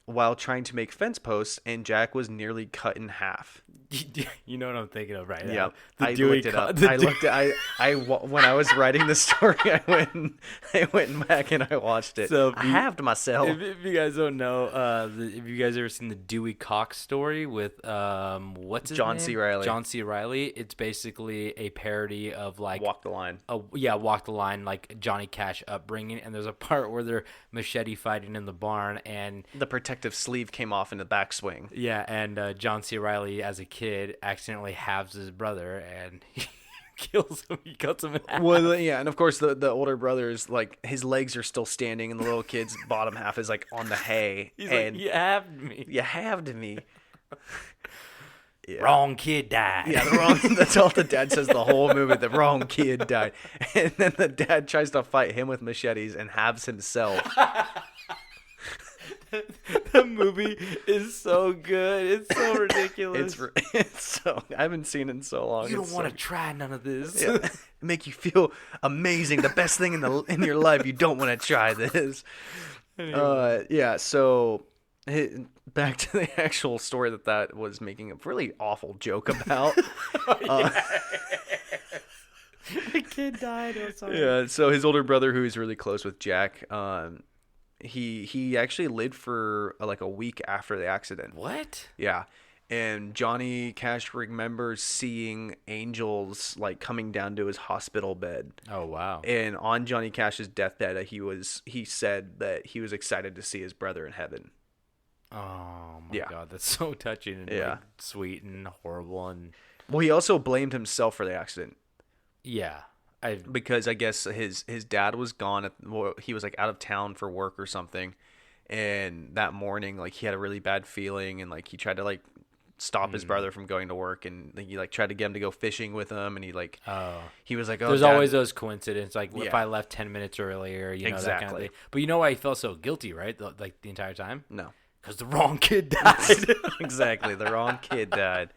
while trying to make fence posts, and Jack was nearly cut in half. You know what I'm thinking of right now? Yeah, The I Dewey looked it Co- up. the I looked at when I was writing the story. I went back and I watched it. So I halved myself. If you guys don't know, have you guys ever seen the Dewey Cox story with what's his John name? C. Reilly. John C. Reilly. It's basically a parody of Walk the Line. Walk the Line, Johnny Cash upbringing. And there's a part where they're machete fighting in the barn, and The protective sleeve came off in the backswing. and John C. Reilly as a kid accidentally halves his brother and he kills him. He cuts him in half. Well, yeah, and of course the older brother is his legs are still standing, and the little kid's bottom half is on the hay. He's and like, you halved me. you halved me. Yeah. Wrong kid died. Yeah, the wrong. That's all the dad says the whole movie. The wrong kid died, and then the dad tries to fight him with machetes and halves himself. The movie is so good. It's so ridiculous. It's so I haven't seen it in so long. You don't It's want to so- try none of this. Yeah. Make you feel amazing. The best thing in your life. You don't want to try this. Yeah. So back to the actual story that was making a really awful joke about. The kid died. I'm sorry. Yeah. So his older brother, who he's really close with, Jack, he actually lived for like a week after the accident. What? Yeah. And Johnny Cash remembers seeing angels like coming down to his hospital bed. Oh wow. And on Johnny Cash's deathbed, he said that he was excited to see his brother in heaven. Oh my Yeah. God, that's so touching and Yeah. like, sweet and horrible and Well, he also blamed himself for the accident yeah. because I guess his dad was gone. He was like out of town for work or something. And that morning, like he had a really bad feeling and like he tried to like stop his brother from going to work, and he like tried to get him to go fishing with him, and he was like, oh, There's Dad. always those coincidences, like if Yeah. I left 10 minutes earlier, that kind of Exactly. thing. But you know why he felt so guilty, right? Like the entire time? No. Because the wrong kid died. Exactly, the wrong kid died.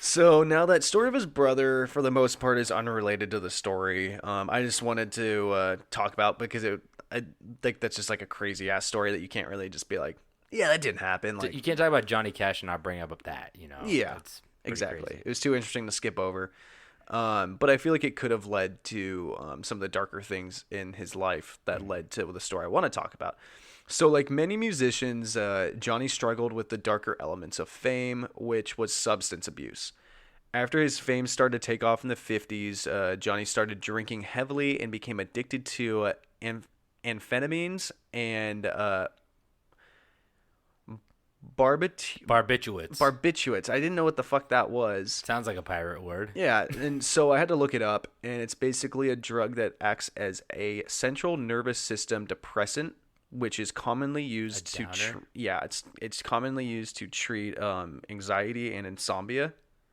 So now that story of his brother, for the most part, is unrelated to the story. I just wanted to talk about because I think that's just like a crazy ass story that you can't really just be like, yeah, that didn't happen. Like, You can't talk about Johnny Cash and not bring up that, yeah, It's pretty exactly. crazy. It was too interesting to skip over. But I feel like it could have led to some of the darker things in his life that led to the story I want to talk about. So, like many musicians, Johnny struggled with the darker elements of fame, which was substance abuse. After his fame started to take off in the 50s, Johnny started drinking heavily and became addicted to amphetamines and barbiturates. I didn't know what the fuck that was. Sounds like a pirate word. Yeah, and so I had to look it up, and it's basically a drug that acts as a central nervous system depressant, which is commonly used A downer? it's commonly used to treat anxiety and insomnia.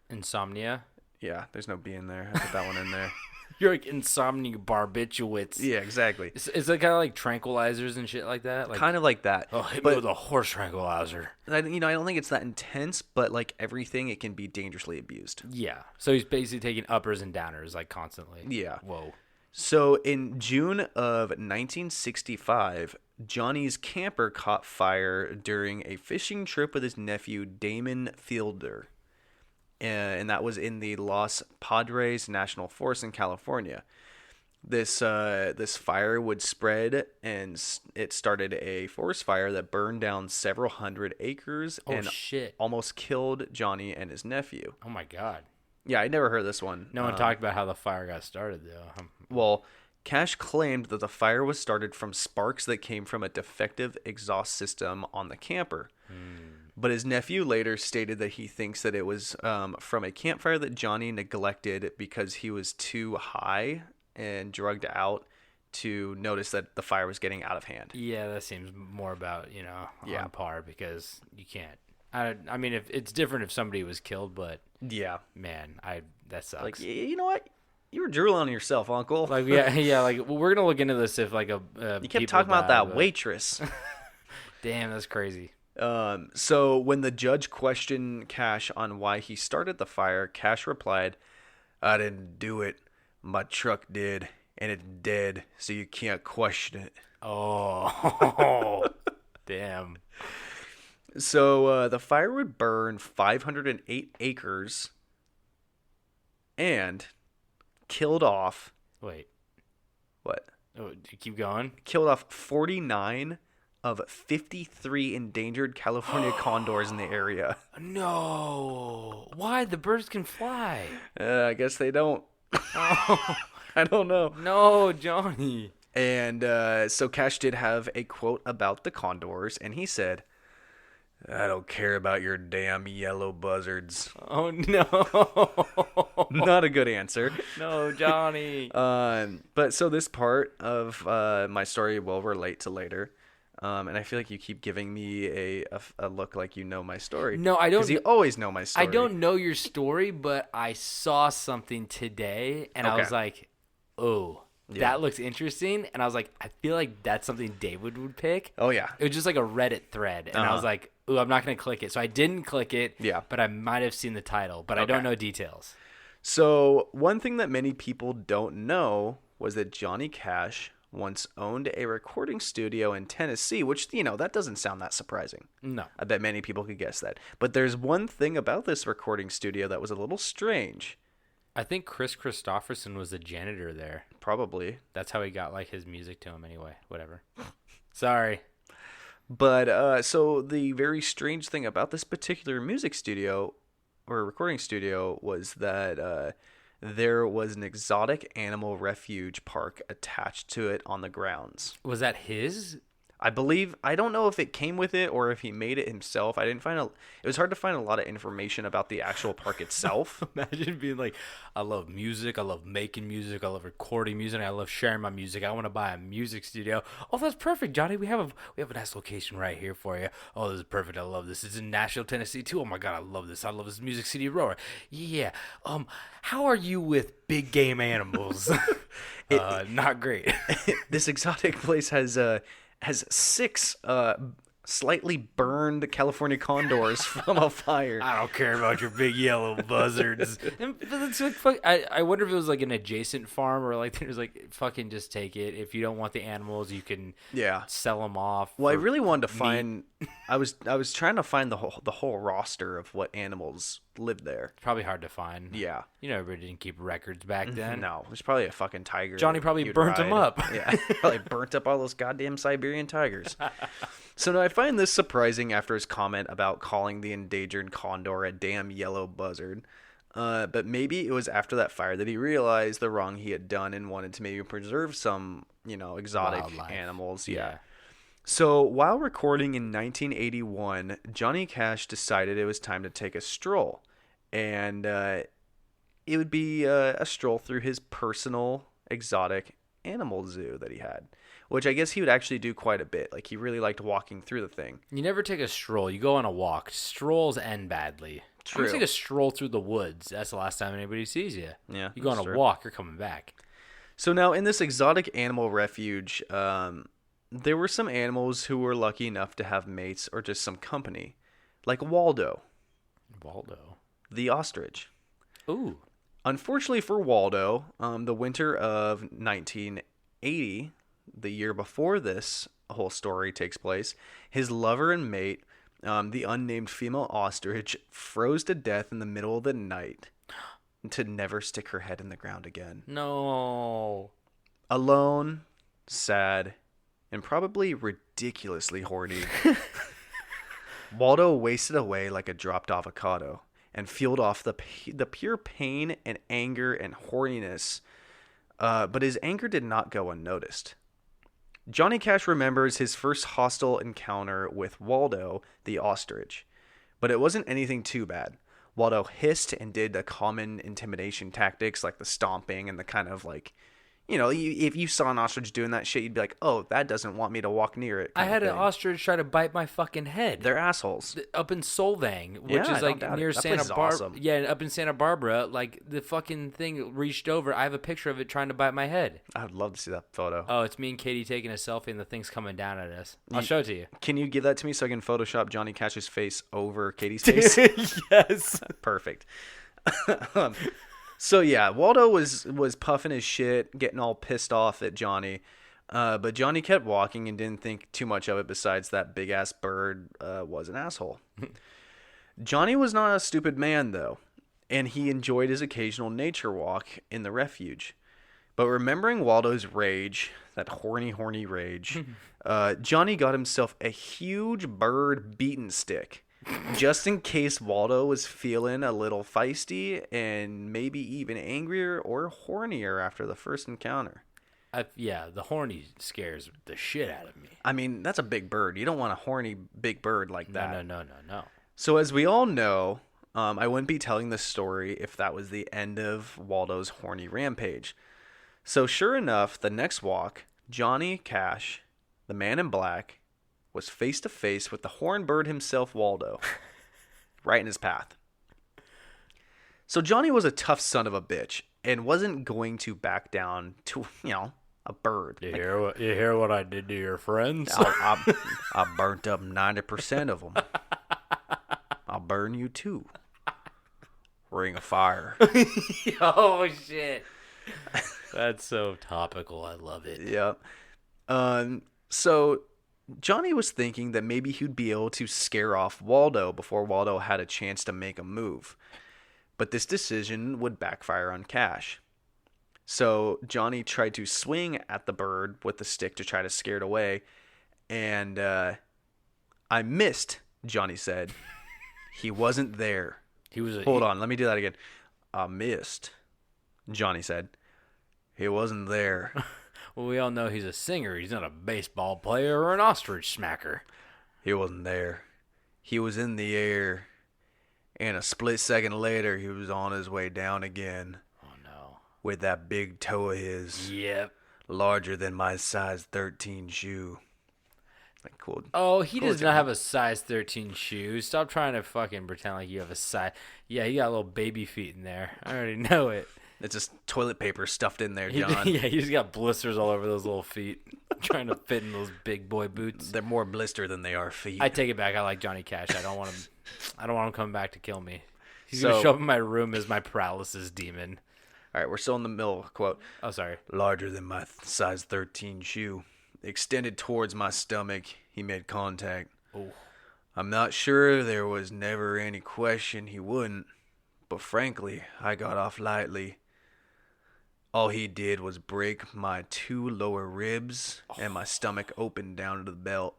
Insomnia. Yeah, there's no B in there. I put that one in there. You're like insomnia barbiturates. Yeah, exactly. Is it kind of like tranquilizers and shit like that? Like, Kind of like that. oh, hit me but with a horse tranquilizer. I don't think it's that intense, but like everything, it can be dangerously abused. Yeah. So he's basically taking uppers and downers like constantly. Yeah. Whoa. So in June of 1965, Johnny's camper caught fire during a fishing trip with his nephew Damon Fielder, and that was in the Los Padres National Forest in California. This fire would spread, and it started a forest fire that burned down several hundred acres Oh, and shit. almost killed Johnny and his nephew. Oh, my God. Yeah, I never heard this one. No one talked about how the fire got started, though. Well, Cash claimed that the fire was started from sparks that came from a defective exhaust system on the camper. But his nephew later stated that he thinks that it was from a campfire that Johnny neglected because he was too high and drugged out to notice that the fire was getting out of hand. Yeah, that seems more about, Yeah. on par because you can't. I mean, if it's different if somebody was killed, but Yeah. man, that sucks. Like, you know what? You were drooling on yourself, Uncle. Like, yeah, like we're gonna look into this if like you kept people talking about die, that but- waitress. Damn, that's crazy. So when the judge questioned Cash on why he started the fire, Cash replied, "I didn't do it. My truck did, and it's dead, so you can't question it." Oh, damn. So the fire would burn 508 acres and killed off Wait, what? oh, keep going. Killed off 49 of 53 endangered California condors in the area. No, why the birds can fly? I guess they don't. Oh, I don't know. no, Johnny. And so Cash did have a quote about the condors, and he said, "I don't care about your damn yellow buzzards." Oh no, Not a good answer. no, Johnny. But so this part of my story will relate to later. And I feel like you keep giving me a look like you know my story. No, I don't. Because you always know my story. I don't know your story, but I saw something today, and I Okay. was like, "Oh, That looks interesting. And I was like, I feel like that's something David would pick. Oh, yeah. It was just like a Reddit thread. And I was like, ooh, I'm not going to click it. So I didn't click it. Yeah. But I might have seen the title. But I don't know details. So one thing that many people don't know was that Johnny Cash once owned a recording studio in Tennessee, which, that doesn't sound that surprising. No. I bet many people could guess that. But there's one thing about this recording studio that was a little strange. I think Chris Christopherson was the janitor there. Probably. That's how he got like his music to him anyway. Whatever. Sorry. But so the very strange thing about this particular music studio or recording studio was that there was an exotic animal refuge park attached to it on the grounds. Was that his? I don't know if it came with it or if he made it himself. It was hard to find a lot of information about the actual park itself. Imagine being like, I love music, I love making music, I love recording music, I love sharing my music. I want to buy a music studio. Oh, that's perfect, Johnny. We have a nice location right here for you. Oh, this is perfect. I love this. It's in Nashville, Tennessee too. Oh my God, I love this. I love this Music City Roar. Yeah. How are you with big game animals? Not great. This exotic place has 6 slightly burned California condors from a fire. I don't care about your big yellow buzzards. I wonder if it was like an adjacent farm or like there's like fucking just take it. If you don't want the animals, you can sell them off. Well, I really wanted to find. I was trying to find the whole roster of what animals lived there. Probably hard to find. Yeah, everybody didn't keep records back then. No, there's probably a fucking tiger. Johnny probably burnt them up. Yeah, probably burnt up all those goddamn Siberian tigers. So now I find this surprising after his comment about calling the endangered condor a damn yellow buzzard. But maybe it was after that fire that he realized the wrong he had done and wanted to maybe preserve some, exotic Wildlife. animals. Yeah. So while recording in 1981, Johnny Cash decided it was time to take a stroll. And it would be a stroll through his personal exotic animal zoo that he had, which I guess he would actually do quite a bit. Like, he really liked walking through the thing. You never take a stroll. You go on a walk. Strolls end badly. True. You take a stroll through the woods. That's the last time anybody sees you. Yeah, You go on that's a true. walk, you're coming back. So now in this exotic animal refuge, there were some animals who were lucky enough to have mates or just some company, like Waldo, the ostrich. Ooh. Unfortunately for Waldo, the winter of 1980, the year before this whole story takes place, his lover and mate, the unnamed female ostrich, froze to death in the middle of the night to never stick her head in the ground again. No. Alone, sad, and probably ridiculously horny, Waldo wasted away like a dropped avocado and fueled off the pure pain and anger and horniness. But his anger did not go unnoticed. Johnny Cash remembers his first hostile encounter with Waldo, the ostrich, but it wasn't anything too bad. Waldo hissed and did the common intimidation tactics like the stomping and the kind of like, if you saw an ostrich doing that shit, you'd be like, oh, that doesn't want me to walk near it. I had an ostrich try to bite my fucking head. They're assholes. Up in Solvang, which Yeah, is I like don't doubt near it. That Santa place is Barbara. awesome. Yeah, up in Santa Barbara, like the fucking thing reached over. I have a picture of it trying to bite my head. I'd love to see that photo. Oh, it's me and Katie taking a selfie, and the thing's coming down at us. I'll show it to you. Can you give that to me so I can Photoshop Johnny Cash's face over Katie's face? Yes. Perfect. So yeah, Waldo was puffing his shit, getting all pissed off at Johnny. But Johnny kept walking and didn't think too much of it besides that big-ass bird was an asshole. Johnny was not a stupid man, though, and he enjoyed his occasional nature walk in the refuge. But remembering Waldo's rage, that horny rage, Johnny got himself a huge bird beaten stick, just in case Waldo was feeling a little feisty and maybe even angrier or hornier after the first encounter. Yeah, the horny scares the shit out of me. I mean, that's a big bird. You don't want a horny big bird like that. No. So as we all know, I wouldn't be telling this story if that was the end of Waldo's horny rampage. So sure enough, the next walk, Johnny Cash, the man in black, was face to face with the horned bird himself, Waldo, right in his path. So Johnny was a tough son of a bitch, and wasn't going to back down to, a bird. You hear what I did to your friends? I burnt up 90% of them. I'll burn you too. Ring of Fire. Oh shit. That's so topical. I love it. Yep. So Johnny was thinking that maybe he'd be able to scare off Waldo before Waldo had a chance to make a move. But this decision would backfire on Cash. So Johnny tried to swing at the bird with the stick to try to scare it away. And I missed, Johnny said. He wasn't there. Hold on, let me do that again. I missed, Johnny said. He wasn't there. Well, we all know he's a singer. He's not a baseball player or an ostrich smacker. He wasn't there. He was in the air. And a split second later, he was on his way down again. Oh, no. With that big toe of his. Yep. Larger than my size 13 shoe. Like, cool. Oh, he does not have a size 13 shoe. Stop trying to fucking pretend like you have a size. Yeah, you got little baby feet in there. I already know it. It's just toilet paper stuffed in there, John. Yeah, he just got blisters all over those little feet. Trying to fit in those big boy boots. They're more blister than they are feet. I take it back. I like Johnny Cash. I don't want him coming back to kill me. He's going to show up in my room as my paralysis demon. All right, we're still in the middle of a quote. Oh, sorry. Larger than my size 13 shoe. Extended towards my stomach, he made contact. Oh. I'm not sure there was never any question he wouldn't, but frankly, I got off lightly. All he did was break my 2 lower ribs, and my stomach opened down to the belt.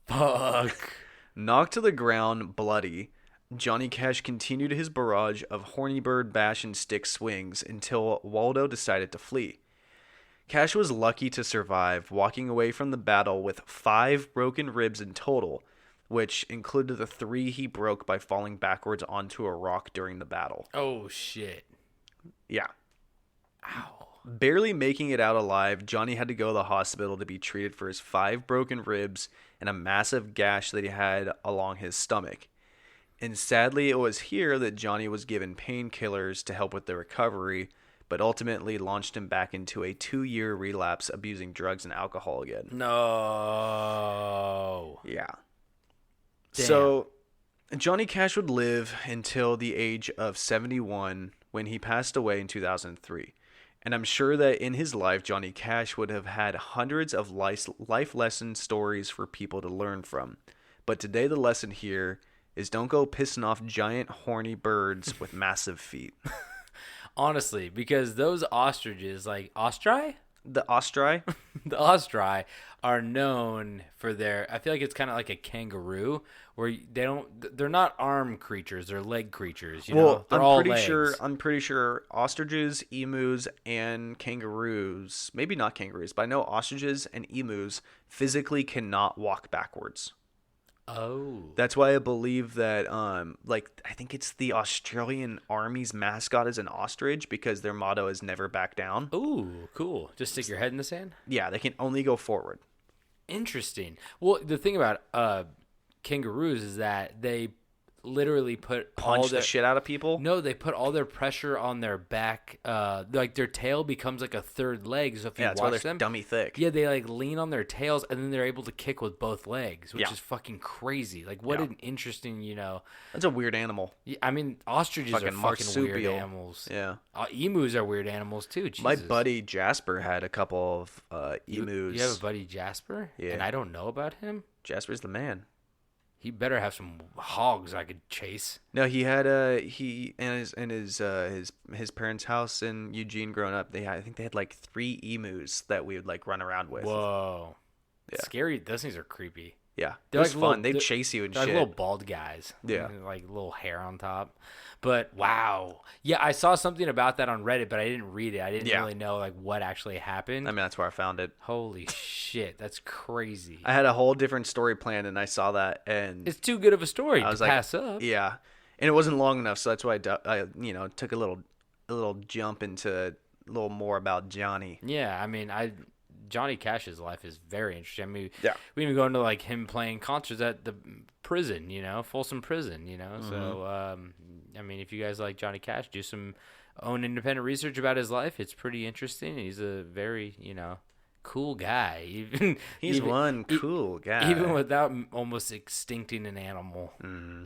Fuck. Knocked to the ground, bloody, Johnny Cash continued his barrage of horny bird bash and stick swings until Waldo decided to flee. Cash was lucky to survive, walking away from the battle with 5 broken ribs in total, which included the 3 he broke by falling backwards onto a rock during the battle. Oh, shit. Yeah. Ow. Barely making it out alive, Johnny had to go to the hospital to be treated for his 5 broken ribs and a massive gash that he had along his stomach. And sadly, it was here that Johnny was given painkillers to help with the recovery, but ultimately launched him back into a 2-year relapse, abusing drugs and alcohol again. No. Yeah. Damn. So Johnny Cash would live until the age of 71 when he passed away in 2003. And I'm sure that in his life, Johnny Cash would have had hundreds of life lesson stories for people to learn from. But today the lesson here is don't go pissing off giant horny birds with massive feet. Honestly, because those ostriches, like ostri? The ostri? The ostri are known for their, I feel like it's kind of like a kangaroo where they're not arm creatures, they're leg creatures, you know? They're all legs. I'm pretty sure ostriches, emus, and kangaroos, maybe not kangaroos, but I know ostriches and emus physically cannot walk backwards. Oh. That's why I believe that, I think it's the Australian Army's mascot is an ostrich because their motto is never back down. Ooh, cool. Just stick your head in the sand? Yeah, they can only go forward. Interesting. Well, the thing about kangaroos is that they literally Punch the shit out of people? No, they put all their pressure on their back. Like their tail becomes like a third leg. So if you That's why watch they're them, dummy thick. yeah, they like lean on their tails and then they're able to kick with both legs, which Yeah. is fucking crazy. Like what an interesting, That's a weird animal. I mean, ostriches are fucking weird marsupial. animals. Yeah. Emus are weird animals too. Jesus. My buddy Jasper had a couple of emus. You have a buddy Jasper? Yeah. And I don't know about him? Jasper's the man. He better have some hogs I could chase. No, he had his parents' house in Eugene growing up. I think they had like 3 emus that we would like run around with. Whoa. Yeah. Scary. Those things are creepy. Yeah, They're it was like fun. little- They'd they're- chase you and They're shit. like little bald guys. Yeah. Like little hair on top. But wow. Yeah, I saw something about that on Reddit, but I didn't read it. I didn't really know like what actually happened. I mean, that's where I found it. Holy shit, that's crazy. I had a whole different story planned, and I saw that, and It's too good of a story I to was like, pass up. yeah, and it wasn't long enough, so that's why I took a little jump into a little more about Johnny. Yeah, I mean, Johnny Cash's life is very interesting. I mean, Yeah. we even go into like him playing concerts at the prison, Folsom Prison, So, I mean, if you guys like Johnny Cash, do some own independent research about his life. It's pretty interesting. He's a very, cool guy. He's one cool guy. Even without almost extincting an animal.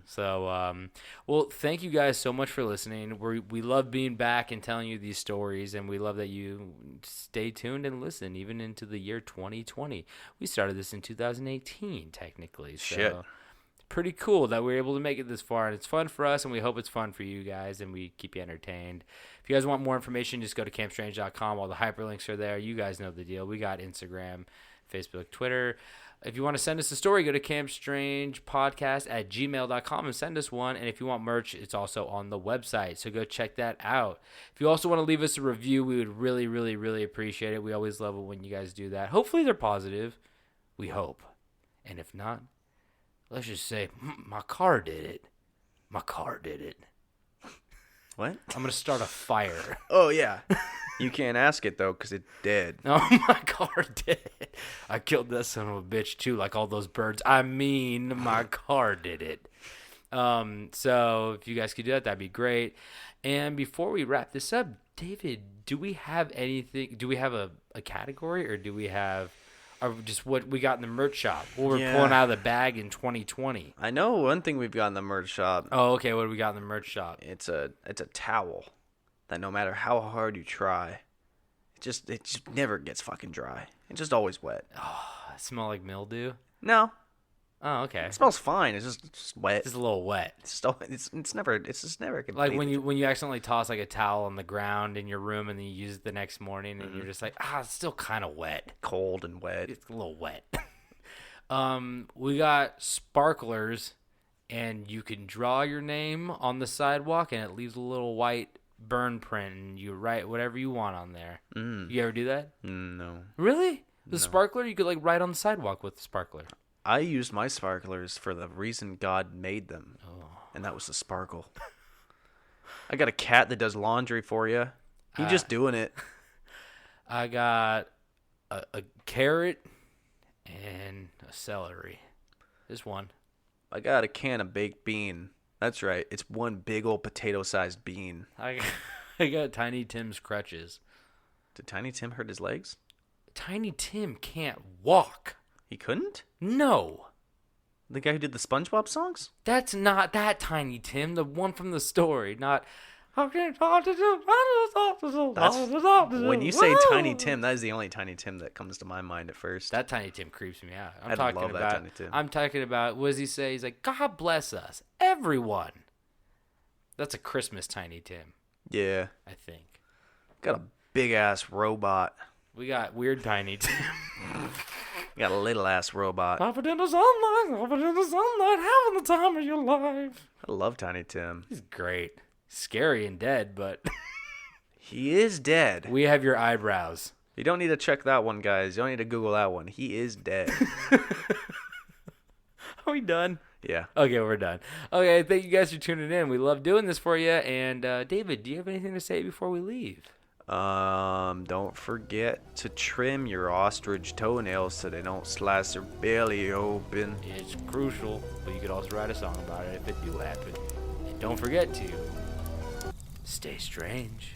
So, well, thank you guys so much for listening. We love being back and telling you these stories, and we love that you stay tuned and listen even into the year 2020. We started this in 2018, technically. So Shit. pretty cool that we're able to make it this far, and it's fun for us, and we hope it's fun for you guys, and we keep you entertained. If you guys want more information, just go to campstrange.com. All the hyperlinks are there. You guys know the deal. We got Instagram, Facebook, Twitter. If you want to send us a story, go to campstrangepodcast@gmail.com and send us one. And if you want merch, it's also on the website, so go check that out. If you also want to leave us a review, we would really, really, really appreciate it. We always love it when you guys do that. Hopefully they're positive. We hope. And if not, let's just say, my car did it. My car did it. What? I'm going to start a fire. Oh, yeah. You can't ask it, though, because it did. Oh, my car did it. I killed that son of a bitch, too, like all those birds. I mean, my car did it. So if you guys could do that, that'd be great. And before we wrap this up, David, do we have anything? Do we have a category, or do we have... Or just what we got in the merch shop? What we're pulling out of the bag in 2020. I know one thing we've got in the merch shop. Oh, okay. What do we got in the merch shop? It's a towel that no matter how hard you try, it just never gets fucking dry. It's just always wet. Oh, it smell like mildew? No, Oh, okay. it smells fine. It's just wet. It's just a little wet. It's just never complete. Like when you accidentally toss like a towel on the ground in your room and then you use it the next morning and you're just like, it's still kind of wet. cold and wet. It's a little wet. We got sparklers, and you can draw your name on the sidewalk and it leaves a little white burn print, and you write whatever you want on there. You ever do that? No. Really? The sparkler? You could like write on the sidewalk with the sparkler. I used my sparklers for the reason God made them, and that was the sparkle. I got a cat that does laundry for you. He just doing it. I got a carrot and a celery. Just one. I got a can of baked bean. That's right. It's one big old potato-sized bean. I got Tiny Tim's crutches. Did Tiny Tim hurt his legs? Tiny Tim can't walk. He couldn't? No. The guy who did the SpongeBob songs? That's not that Tiny Tim, the one from the story, not... When you say Tiny Tim, that is the only Tiny Tim that comes to my mind at first. That Tiny Tim creeps me out. I love that Tiny Tim. I'm talking about, what does he say? He's like, God bless us, everyone. That's a Christmas Tiny Tim, Yeah. I think. Got a big-ass robot. We got weird Tiny Tim. Got a little-ass robot. Up in the sunlight, having the time of your life. I love Tiny Tim. He's great. Scary and dead, but He is dead. we have your eyebrows. You don't need to check that one, guys. You don't need to Google that one. He is dead. Are we done? Yeah. Okay, we're done. Okay, thank you guys for tuning in. We love doing this for you. And David, do you have anything to say before we leave? Don't forget to trim your ostrich toenails so they don't slice their belly open. It's crucial, but you could also write a song about it if it do happen. And don't forget to stay strange.